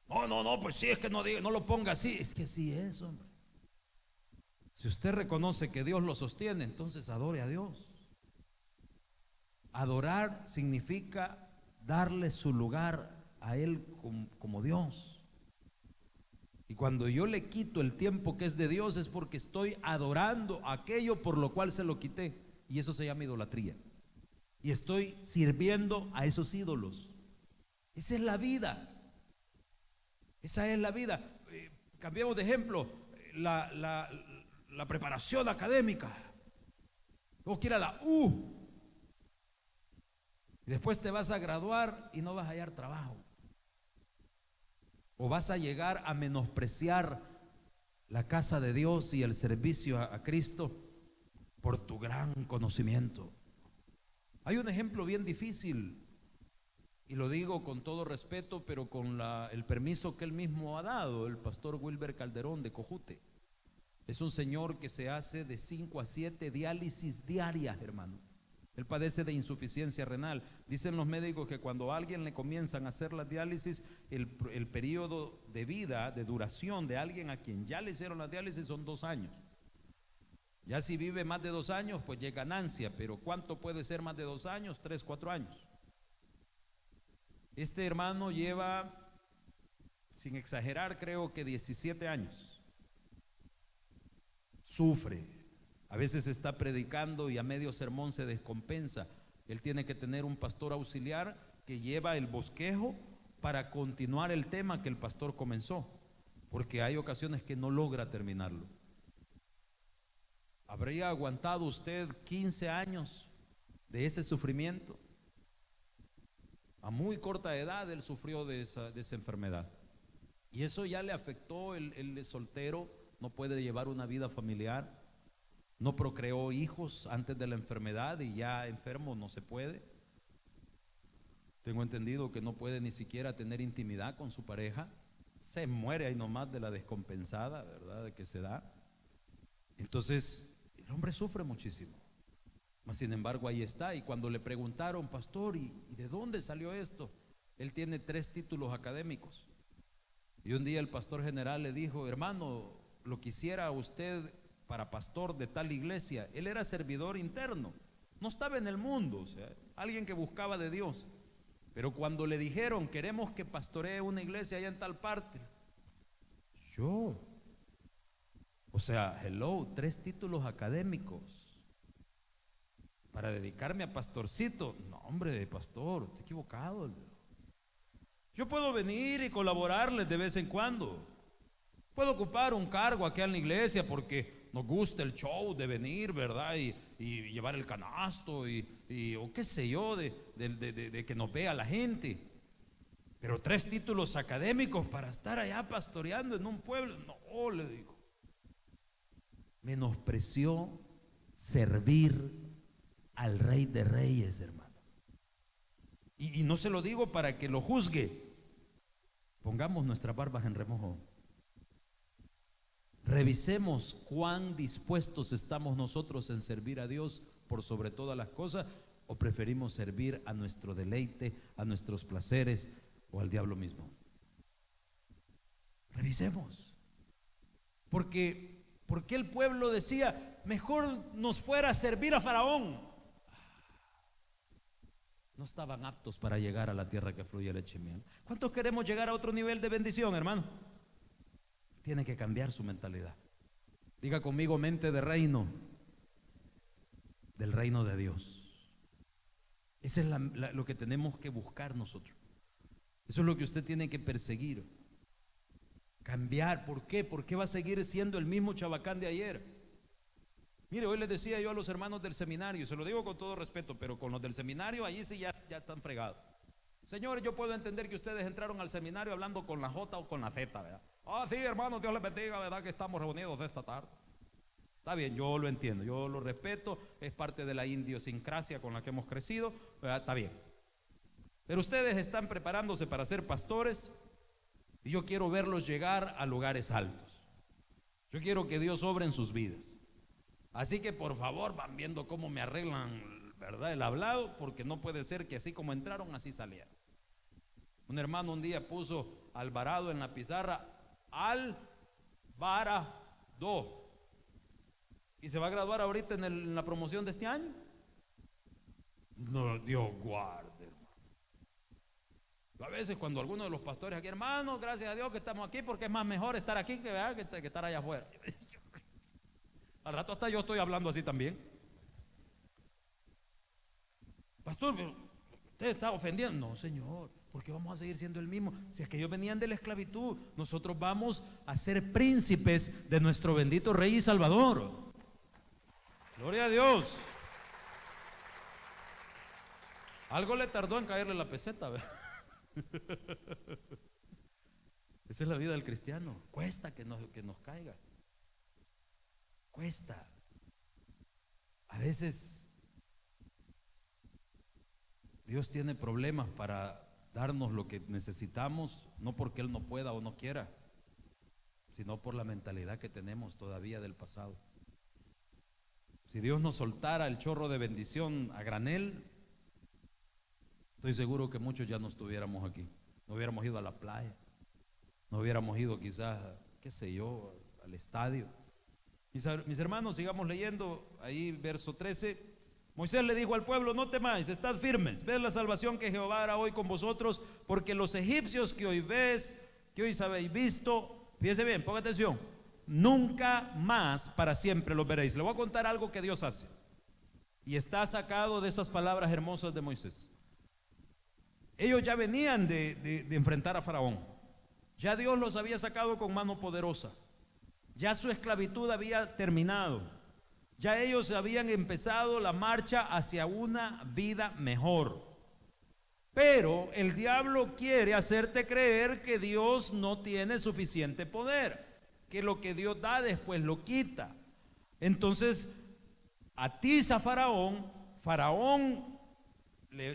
No, pues sí, es que no lo ponga así. Es que así es, hombre. Si usted reconoce que Dios lo sostiene, entonces adore a Dios. Adorar significa darle su lugar a Él como Dios. Y cuando yo le quito el tiempo que es de Dios, es porque estoy adorando aquello por lo cual se lo quité. Y eso se llama idolatría. Y estoy sirviendo a esos ídolos. Esa es la vida. Esa es la vida. Cambiemos de ejemplo. La preparación académica. Vos quieras la U. Y después te vas a graduar y no vas a hallar trabajo. O vas a llegar a menospreciar la casa de Dios y el servicio a Cristo por tu gran conocimiento. Hay un ejemplo bien difícil, y lo digo con todo respeto, pero con el permiso que él mismo ha dado, el pastor Wilber Calderón de Cojute. Es un señor que se hace de 5 a 7 diálisis diarias, hermano. Él padece de insuficiencia renal. Dicen los médicos que cuando a alguien le comienzan a hacer la diálisis, el periodo de vida, de duración de alguien a quien ya le hicieron la diálisis son 2 años. Ya si vive más de 2 años, pues ya es ganancia, pero ¿cuánto puede ser más de 2 años? 3, 4 años. Este hermano lleva, sin exagerar, creo que 17 años. Sufre. A veces está predicando y a medio sermón se descompensa. Él tiene que tener un pastor auxiliar que lleva el bosquejo para continuar el tema que el pastor comenzó, porque hay ocasiones que no logra terminarlo. ¿Habría aguantado usted 15 años de ese sufrimiento? A muy corta edad él sufrió de esa enfermedad. Y eso ya le afectó. Él es soltero, no puede llevar una vida familiar, no procreó hijos antes de la enfermedad y ya enfermo no se puede. Tengo entendido que no puede ni siquiera tener intimidad con su pareja. Se muere ahí nomás de la descompensada, ¿verdad?, de que se da. Entonces el hombre sufre muchísimo. Mas sin embargo ahí está. Y cuando le preguntaron, pastor, ¿y de dónde salió esto? Él tiene 3 títulos académicos. Y un día el pastor general le dijo, hermano, lo quisiera usted para pastor de tal iglesia. Él era servidor interno, no estaba en el mundo, o sea, alguien que buscaba de Dios. Pero cuando le dijeron, queremos que pastoree una iglesia allá en tal parte, o sea, 3 títulos académicos para dedicarme a pastorcito. No, hombre, pastor, está equivocado. Yo puedo venir y colaborarles de vez en cuando. Puedo ocupar un cargo aquí en la iglesia porque nos gusta el show de venir, ¿verdad? Y llevar el canasto o qué sé yo, de que nos vea la gente. Pero 3 títulos académicos para estar allá pastoreando en un pueblo, no, le digo. Menospreció servir al Rey de Reyes, hermano. Y no se lo digo para que lo juzgue. Pongamos nuestras barbas en remojo. Revisemos cuán dispuestos estamos nosotros en servir a Dios por sobre todas las cosas, o preferimos servir a nuestro deleite, a nuestros placeres o al diablo mismo. Revisemos. Porque el pueblo decía, mejor nos fuera a servir a Faraón. no estaban aptos para llegar a la tierra que fluye leche y miel. ¿Cuántos queremos llegar a otro nivel de bendición, hermano? Tiene que cambiar su mentalidad. Diga conmigo: mente de reino, del reino de Dios. Eso es lo que tenemos que buscar nosotros. Eso es lo que usted tiene que perseguir. Cambiar. ¿Por qué? ¿Por qué va a seguir siendo el mismo chabacán de ayer? Mire, hoy les decía yo a los hermanos del seminario, y se lo digo con todo respeto, pero con los del seminario, allí sí ya están fregados. Señores, yo puedo entender que ustedes entraron al seminario hablando con la J o con la Z, ¿verdad? Sí, hermano, Dios les bendiga, ¿verdad? Que estamos reunidos esta tarde. Está bien, yo lo entiendo, yo lo respeto, es parte de la idiosincrasia con la que hemos crecido, ¿verdad? Está bien. Pero ustedes están preparándose para ser pastores y yo quiero verlos llegar a lugares altos. Yo quiero que Dios obre en sus vidas. Así que por favor van viendo cómo me arreglan, ¿verdad?, el hablado, porque no puede ser que así como entraron, así salieran. Un hermano un día puso Alvarado en la pizarra, Alvarado, y se va a graduar ahorita en la promoción de este año. No, Dios guarde, hermano. A veces cuando alguno de los pastores aquí, hermano, gracias a Dios que estamos aquí, porque es más mejor estar aquí que estar allá afuera. Al rato hasta yo estoy hablando así también. Pastor, usted está ofendiendo. No, Señor, porque vamos a seguir siendo el mismo. Si es que ellos venían de la esclavitud, nosotros vamos a ser príncipes de nuestro bendito Rey y Salvador. Gloria a Dios. Algo le tardó en caerle la peseta, ¿verdad? Esa es la vida del cristiano. Cuesta que nos caiga. Cuesta. A veces Dios tiene problemas para darnos lo que necesitamos, no porque Él no pueda o no quiera, sino por la mentalidad que tenemos todavía del pasado. Si Dios nos soltara el chorro de bendición a granel, estoy seguro que muchos ya no estuviéramos aquí. No hubiéramos ido a la playa, no hubiéramos ido quizás, qué sé yo, al estadio. Mis hermanos, sigamos leyendo ahí verso 13. Moisés le dijo al pueblo: no temáis, estad firmes, ved la salvación que Jehová hará hoy con vosotros, porque los egipcios que hoy ves, que hoy habéis visto, fíjese bien, ponga atención, nunca más para siempre los veréis. Le voy a contar algo que Dios hace, y está sacado de esas palabras hermosas de Moisés. Ellos ya venían de enfrentar a Faraón, ya Dios los había sacado con mano poderosa. Ya su esclavitud había terminado. Ya ellos habían empezado la marcha hacia una vida mejor. Pero el diablo quiere hacerte creer que Dios no tiene suficiente poder, que lo que Dios da después lo quita. Entonces atiza a Faraón. Faraón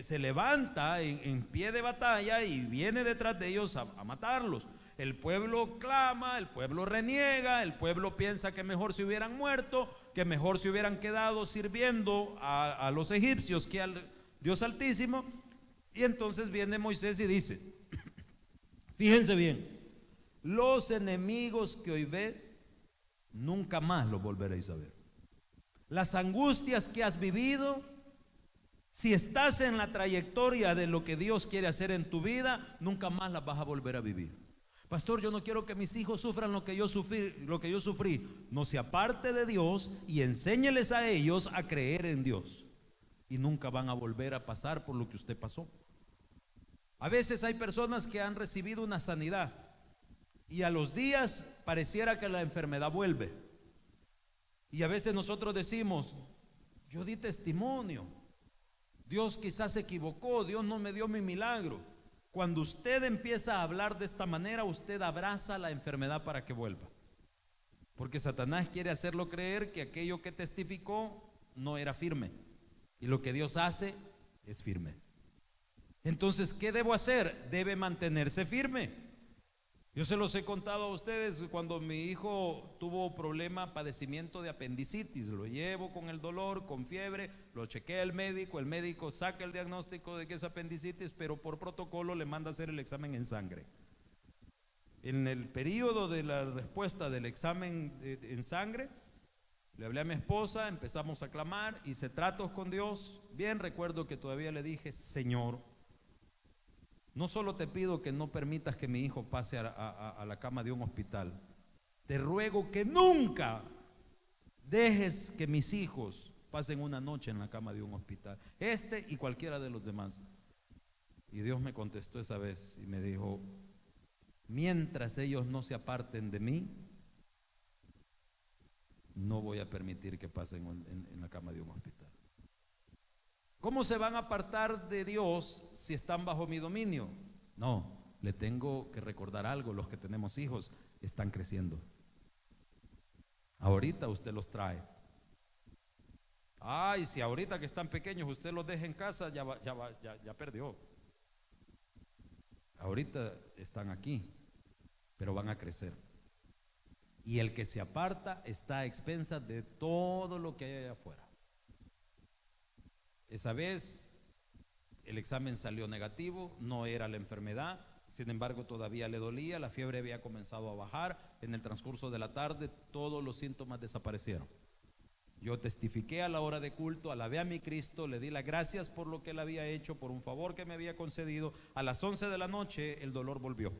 se levanta en pie de batalla y viene detrás de ellos a matarlos. El pueblo clama, el pueblo reniega, el pueblo piensa que mejor se hubieran muerto, que mejor se hubieran quedado sirviendo a los egipcios que al Dios Altísimo. Y entonces viene Moisés y dice: fíjense bien, los enemigos que hoy ves, nunca más los volveréis a ver. Las angustias que has vivido, si estás en la trayectoria de lo que Dios quiere hacer en tu vida, nunca más las vas a volver a vivir. Pastor, yo no quiero que mis hijos sufran lo que yo sufrí. No se aparte de Dios y enséñeles a ellos a creer en Dios, y nunca van a volver a pasar por lo que usted pasó. A veces hay personas que han recibido una sanidad y a los días pareciera que la enfermedad vuelve. Y a veces nosotros decimos: yo di testimonio, Dios quizás se equivocó, Dios no me dio mi milagro. Cuando usted empieza a hablar de esta manera, usted abraza la enfermedad para que vuelva, porque Satanás quiere hacerlo creer que aquello que testificó no era firme, y lo que Dios hace es firme. Entonces, ¿qué debo hacer? Debe mantenerse firme. Yo se los he contado a ustedes. Cuando mi hijo tuvo problema, padecimiento de apendicitis, lo llevo con el dolor, con fiebre, lo chequea el médico saca el diagnóstico de que es apendicitis, pero por protocolo le manda a hacer el examen en sangre. En el periodo de la respuesta del examen en sangre, Le hablé a mi esposa, empezamos a clamar, hice tratos con Dios. Bien recuerdo que todavía le dije: Señor, no solo te pido que no permitas que mi hijo pase a la cama de un hospital, te ruego que nunca dejes que mis hijos pasen una noche en la cama de un hospital, este y cualquiera de los demás. Y Dios me contestó esa vez y me dijo: mientras ellos no se aparten de mí, no voy a permitir que pasen en la cama de un hospital. ¿Cómo se van a apartar de Dios si están bajo mi dominio? No, le tengo que recordar algo: los que tenemos hijos están creciendo. Ahorita usted los trae. Ay, si ahorita que están pequeños usted los deja en casa, ya perdió. Ahorita están aquí, pero van a crecer. Y el que se aparta está a expensas de todo lo que hay allá afuera. Esa vez el examen salió negativo, no era la enfermedad, sin embargo todavía le dolía, la fiebre había comenzado a bajar. En el transcurso de la tarde todos los síntomas desaparecieron. Yo testifiqué a la hora de culto, alabé a mi Cristo, le di las gracias por lo que Él había hecho, por un favor que me había concedido. A las 11 de la noche el dolor volvió.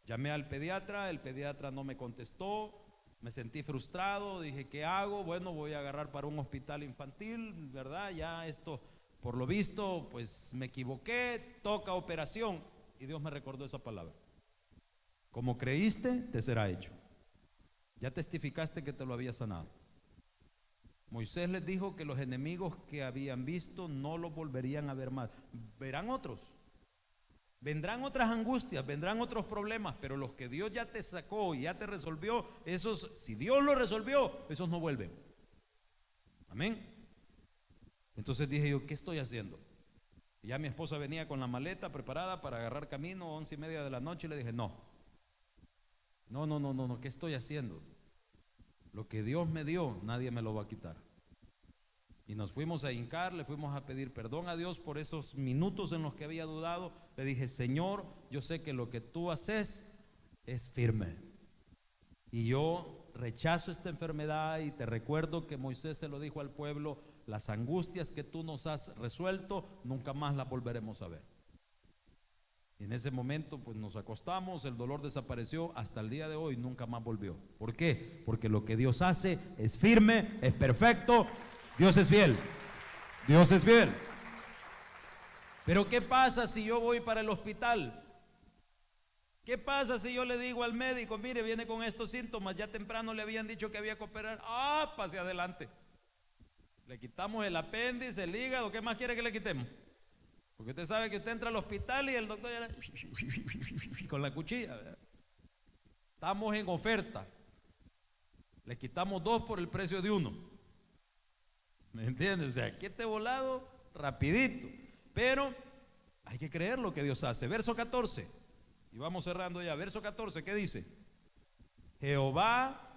Llamé al pediatra, el pediatra no me contestó, me sentí frustrado, dije: ¿qué hago? Bueno, voy a agarrar para un hospital infantil, ¿verdad? Ya esto, por lo visto, pues me equivoqué, toca operación. Y Dios me recordó esa palabra: como creíste, te será hecho. Ya testificaste que te lo había sanado. Moisés les dijo que los enemigos que habían visto no los volverían a ver más. Verán otros, vendrán otras angustias, vendrán otros problemas, pero los que Dios ya te sacó y ya te resolvió, esos, si Dios lo resolvió, esos no vuelven. Amén. Entonces dije yo: ¿qué estoy haciendo? Y ya mi esposa venía con la maleta preparada para agarrar camino, 11:30 de la noche, y le dije: no, ¿qué estoy haciendo? Lo que Dios me dio, nadie me lo va a quitar. Y nos fuimos a hincar, le fuimos a pedir perdón a Dios por esos minutos en los que había dudado. Le dije: Señor, yo sé que lo que tú haces es firme, y yo rechazo esta enfermedad, y te recuerdo que Moisés se lo dijo al pueblo: las angustias que tú nos has resuelto, nunca más las volveremos a ver. Y en ese momento pues nos acostamos, el dolor desapareció, hasta el día de hoy nunca más volvió. ¿Por qué? Porque lo que Dios hace es firme, es perfecto. Dios es fiel. Dios es fiel. Pero ¿qué pasa si yo voy para el hospital? ¿Qué pasa si yo le digo al médico: mire, viene con estos síntomas, ya temprano le habían dicho que había que operar? Pase adelante. Le quitamos el apéndice, el hígado, ¿qué más quiere que le quitemos? Porque usted sabe que usted entra al hospital y el doctor ya con la cuchilla, ¿verdad? Estamos en oferta. Le quitamos 2 por el precio de 1. ¿Me entiendes? O sea, quite volado rapidito. Pero hay que creer lo que Dios hace. Verso 14. Y vamos cerrando ya. Verso 14, ¿qué dice? Jehová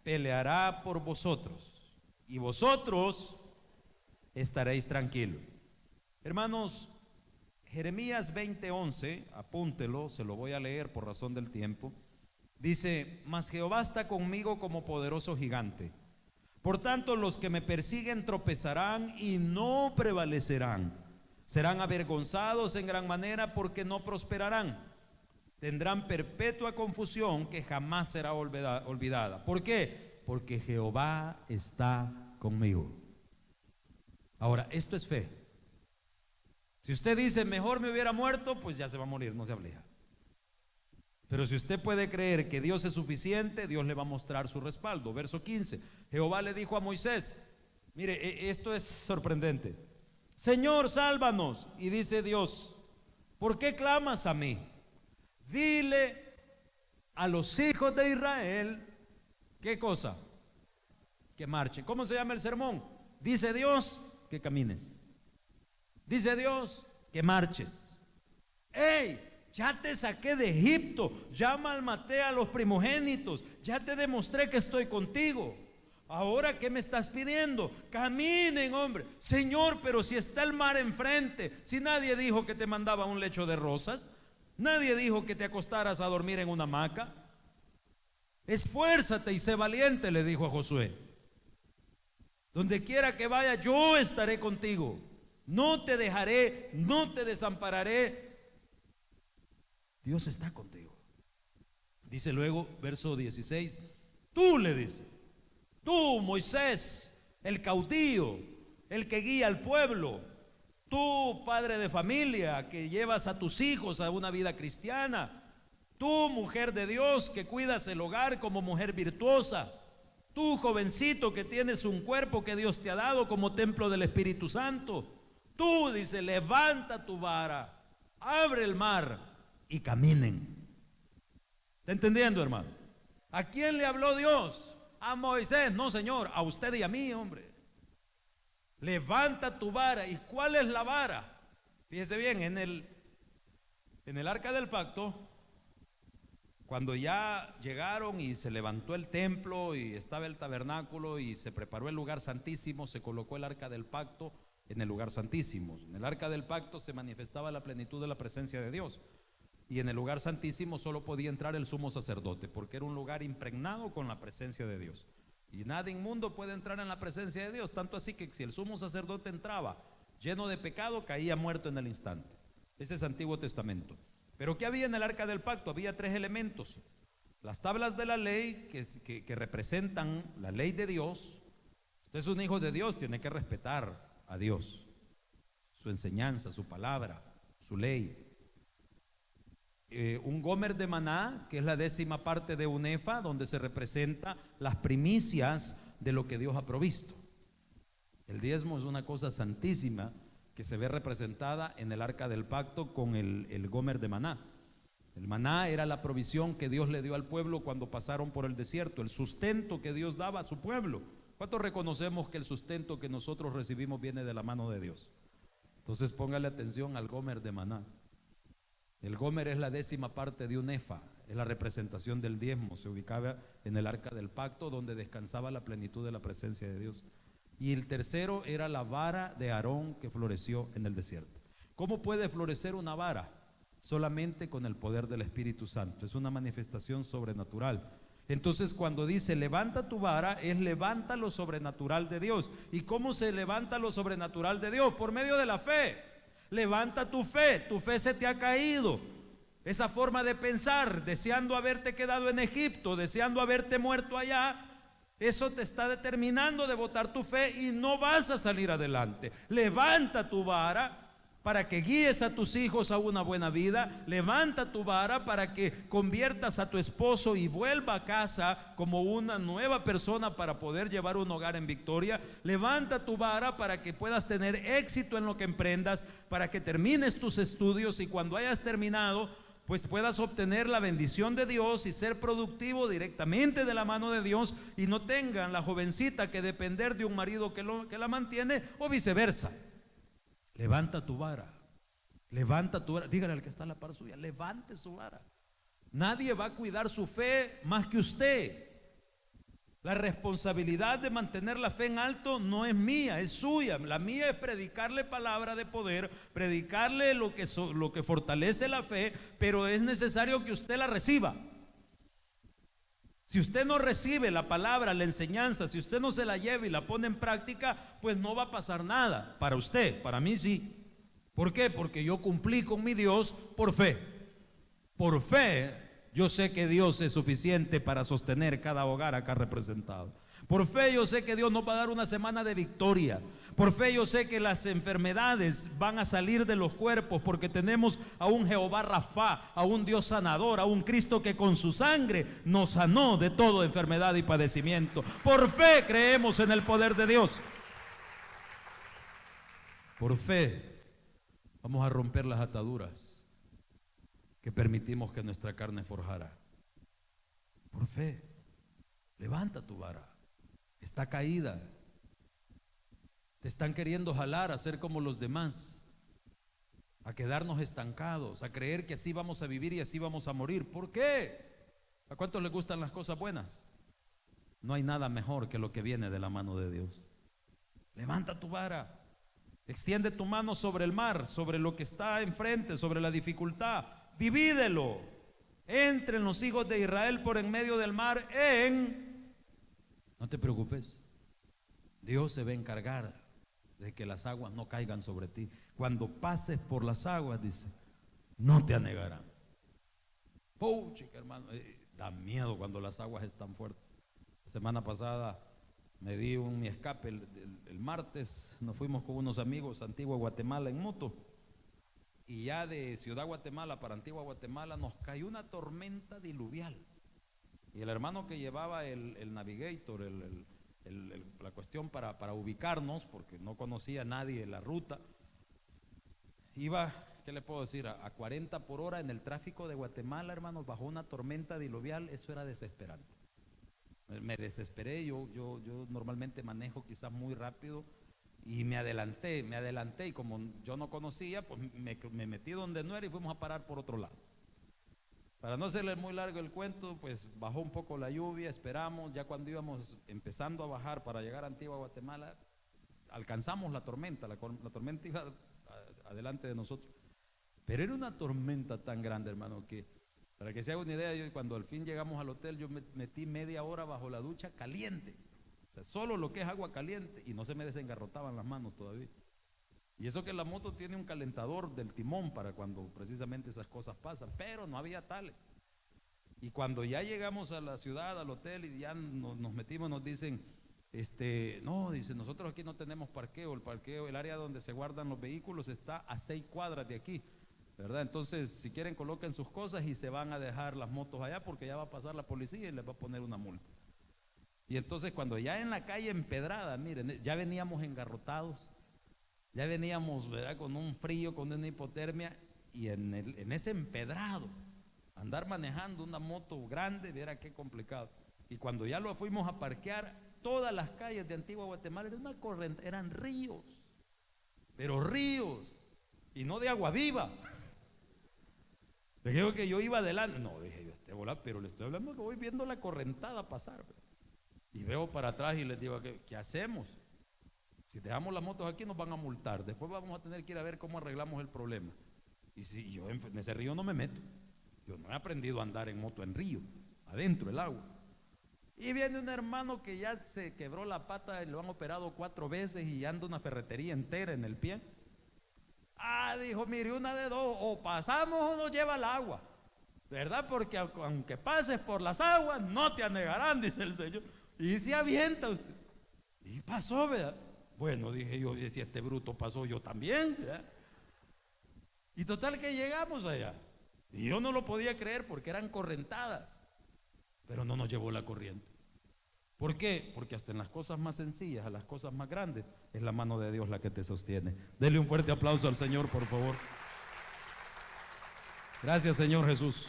peleará por vosotros, y vosotros estaréis tranquilos. Hermanos, Jeremías 20:11, apúntelo, se lo voy a leer por razón del tiempo. Dice: mas Jehová está conmigo como poderoso gigante. Por tanto, los que me persiguen tropezarán y no prevalecerán. Serán avergonzados en gran manera, porque no prosperarán. Tendrán perpetua confusión que jamás será olvidada. ¿Por qué? Porque Jehová está conmigo. Ahora, esto es fe. Si usted dice: mejor me hubiera muerto, pues ya se va a morir, no se aflija. Pero si usted puede creer que Dios es suficiente, Dios le va a mostrar su respaldo. Verso 15. Jehová le dijo a Moisés: mire, esto es sorprendente. Señor, sálvanos. Y dice Dios: ¿por qué clamas a mí? Dile a los hijos de Israel, ¿qué cosa? Que marchen. ¿Cómo se llama el sermón? Dice Dios que camines. Dice Dios que marches. ¡Ey! Ya te saqué de Egipto, ya malmaté a los primogénitos, ya te demostré que estoy contigo. Ahora, ¿qué me estás pidiendo? Caminen, hombre. Señor, pero si está el mar enfrente, si nadie dijo que te mandaba un lecho de rosas, nadie dijo que te acostaras a dormir en una hamaca. Esfuérzate y sé valiente, le dijo a Josué. Donde quiera que vaya, yo estaré contigo. No te dejaré, no te desampararé. Dios está contigo. Dice luego, verso 16, tú le dices, tú, Moisés, el caudillo, el que guía al pueblo, tú, padre de familia, que llevas a tus hijos a una vida cristiana, tú, mujer de Dios, que cuidas el hogar como mujer virtuosa, tú, jovencito, que tienes un cuerpo que Dios te ha dado como templo del Espíritu Santo, tú, dice, levanta tu vara, abre el mar y caminen. ¿Está entendiendo, hermano? ¿A quién le habló Dios? A Moisés. No, Señor, a usted y a mí, hombre. Levanta tu vara. ¿Y cuál es la vara? Fíjese bien, en el arca del pacto, cuando ya llegaron y se levantó el templo y estaba el tabernáculo y se preparó el lugar santísimo, se colocó el arca del pacto en el lugar santísimo. En el arca del pacto se manifestaba la plenitud de la presencia de Dios. Y en el lugar santísimo solo podía entrar el sumo sacerdote, porque era un lugar impregnado con la presencia de Dios. Y nada inmundo puede entrar en la presencia de Dios, tanto así que si el sumo sacerdote entraba lleno de pecado, caía muerto en el instante. Ese es Antiguo Testamento. Pero ¿qué había en el arca del pacto? Había 3 elementos. Las tablas de la ley que representan la ley de Dios. Usted es un hijo de Dios, tiene que respetar a Dios, su enseñanza, su palabra, su ley. Un gomer de maná, que es la 10ª parte de un efa, donde se representa las primicias de lo que Dios ha provisto. El diezmo es una cosa santísima que se ve representada en el arca del pacto con el gomer de maná. El maná era la provisión que Dios le dio al pueblo cuando pasaron por el desierto, el sustento que Dios daba a su pueblo. ¿Cuántos reconocemos que el sustento que nosotros recibimos viene de la mano de Dios? Entonces póngale atención al gomer de maná. El gomer es la 10ª parte de un efa, es la representación del diezmo, se ubicaba en el arca del pacto donde descansaba la plenitud de la presencia de Dios. Y el tercero era la vara de Aarón que floreció en el desierto. ¿Cómo puede florecer una vara? Solamente con el poder del Espíritu Santo, es una manifestación sobrenatural. Entonces cuando dice levanta tu vara, es levanta lo sobrenatural de Dios. ¿Y cómo se levanta lo sobrenatural de Dios? Por medio de la fe. Levanta tu fe se te ha caído. Esa forma de pensar, deseando haberte quedado en Egipto, deseando haberte muerto allá, eso te está determinando de botar tu fe y no vas a salir adelante. Levanta tu vara para que guíes a tus hijos a una buena vida. Levanta tu vara para que conviertas a tu esposo y vuelva a casa como una nueva persona para poder llevar un hogar en victoria. Levanta tu vara para que puedas tener éxito en lo que emprendas, para que termines tus estudios y cuando hayas terminado, pues puedas obtener la bendición de Dios y ser productivo directamente de la mano de Dios y no tengan la jovencita que depender de un marido que la mantiene o viceversa. Levanta tu vara, dígale al que está a la par suya, levante su vara. Nadie va a cuidar su fe más que usted. La responsabilidad de mantener la fe en alto no es mía, es suya. La mía es predicarle palabra de poder, predicarle lo que fortalece la fe, pero es necesario que usted la reciba. Si usted no recibe la palabra, la enseñanza, si usted no se la lleva y la pone en práctica, pues no va a pasar nada. Para usted, para mí sí. ¿Por qué? Porque yo cumplí con mi Dios por fe. Por fe, yo sé que Dios es suficiente para sostener cada hogar acá representado. Por fe yo sé que Dios nos va a dar una semana de victoria. Por fe yo sé que las enfermedades van a salir de los cuerpos porque tenemos a un Jehová Rafa, a un Dios sanador, a un Cristo que con su sangre nos sanó de toda enfermedad y padecimiento. Por fe creemos en el poder de Dios. Por fe vamos a romper las ataduras que permitimos que nuestra carne forjara. Por fe, levanta tu vara. Está caída. Te están queriendo jalar a ser como los demás, a quedarnos estancados, a creer que así vamos a vivir y así vamos a morir. ¿Por qué? ¿A cuántos les gustan las cosas buenas? No hay nada mejor que lo que viene de la mano de Dios. Levanta tu vara, extiende tu mano sobre el mar, sobre lo que está enfrente, sobre la dificultad. Divídelo. Entren los hijos de Israel por en medio del mar no te preocupes. Dios se va a encargar de que las aguas no caigan sobre ti. Cuando pases por las aguas, dice, no te anegarán. Chica, hermano, da miedo cuando las aguas están fuertes. La semana pasada me di mi escape el martes, nos fuimos con unos amigos a Antigua Guatemala en moto, y ya de Ciudad Guatemala para Antigua Guatemala nos cayó una tormenta diluvial, y el hermano que llevaba el navigator, la cuestión para ubicarnos, porque no conocía a nadie la ruta, iba, ¿qué le puedo decir? A 40 por hora en el tráfico de Guatemala, hermanos, bajo una tormenta diluvial. Eso era desesperante. Me desesperé. Yo normalmente manejo quizás muy rápido, y me adelanté, y como yo no conocía, pues me metí donde no era y fuimos a parar por otro lado. Para no hacerle muy largo el cuento, pues bajó un poco la lluvia, esperamos, ya cuando íbamos empezando a bajar para llegar a Antigua Guatemala, alcanzamos la tormenta. La tormenta iba adelante de nosotros, pero era una tormenta tan grande, hermano, que para que se haga una idea, yo cuando al fin llegamos al hotel, yo me metí media hora bajo la ducha caliente, o sea, solo lo que es agua caliente, y no se me desengarrotaban las manos todavía. Y eso que la moto tiene un calentador del timón para cuando precisamente esas cosas pasan, pero no había tales. Y cuando ya llegamos a la ciudad, al hotel, y ya nos metimos, nos dicen, no, dice, nosotros aquí no tenemos parqueo, el área donde se guardan los vehículos está a 6 cuadras de aquí, ¿verdad? Entonces, si quieren, coloquen sus cosas y se van a dejar las motos allá, porque ya va a pasar la policía y les va a poner una multa. Y entonces, cuando ya en la calle empedrada, miren, ya veníamos engarrotados, ya veníamos, ¿verdad?, con un frío, con una hipotermia, y en ese empedrado, andar manejando una moto grande, viera qué complicado. Y cuando ya lo fuimos a parquear, todas las calles de Antigua Guatemala era una corriente, eran ríos, pero ríos, y no de agua viva. Dije que yo iba adelante, no, dije yo, volando, pero le estoy hablando que voy viendo la correntada pasar, y veo para atrás y les digo, ¿qué hacemos? Si dejamos las motos aquí nos van a multar, después vamos a tener que ir a ver cómo arreglamos el problema. Y si yo en ese río no me meto, yo no he aprendido a andar en moto en río, adentro del agua. Y viene un hermano que ya se quebró la pata, lo han operado 4 veces y anda una ferretería entera en el pie. Dijo, mire, una de dos, o pasamos o nos lleva el agua, ¿verdad? Porque aunque pases por las aguas, no te anegarán, dice el Señor. Y se avienta usted. Y pasó, ¿verdad? Bueno, dije yo, si este bruto pasó, yo también, ¿verdad? Y total que llegamos allá. Y yo no lo podía creer porque eran correntadas, pero no nos llevó la corriente. ¿Por qué? Porque hasta en las cosas más sencillas, a las cosas más grandes, es la mano de Dios la que te sostiene. Dele un fuerte aplauso al Señor, por favor. Gracias, Señor Jesús.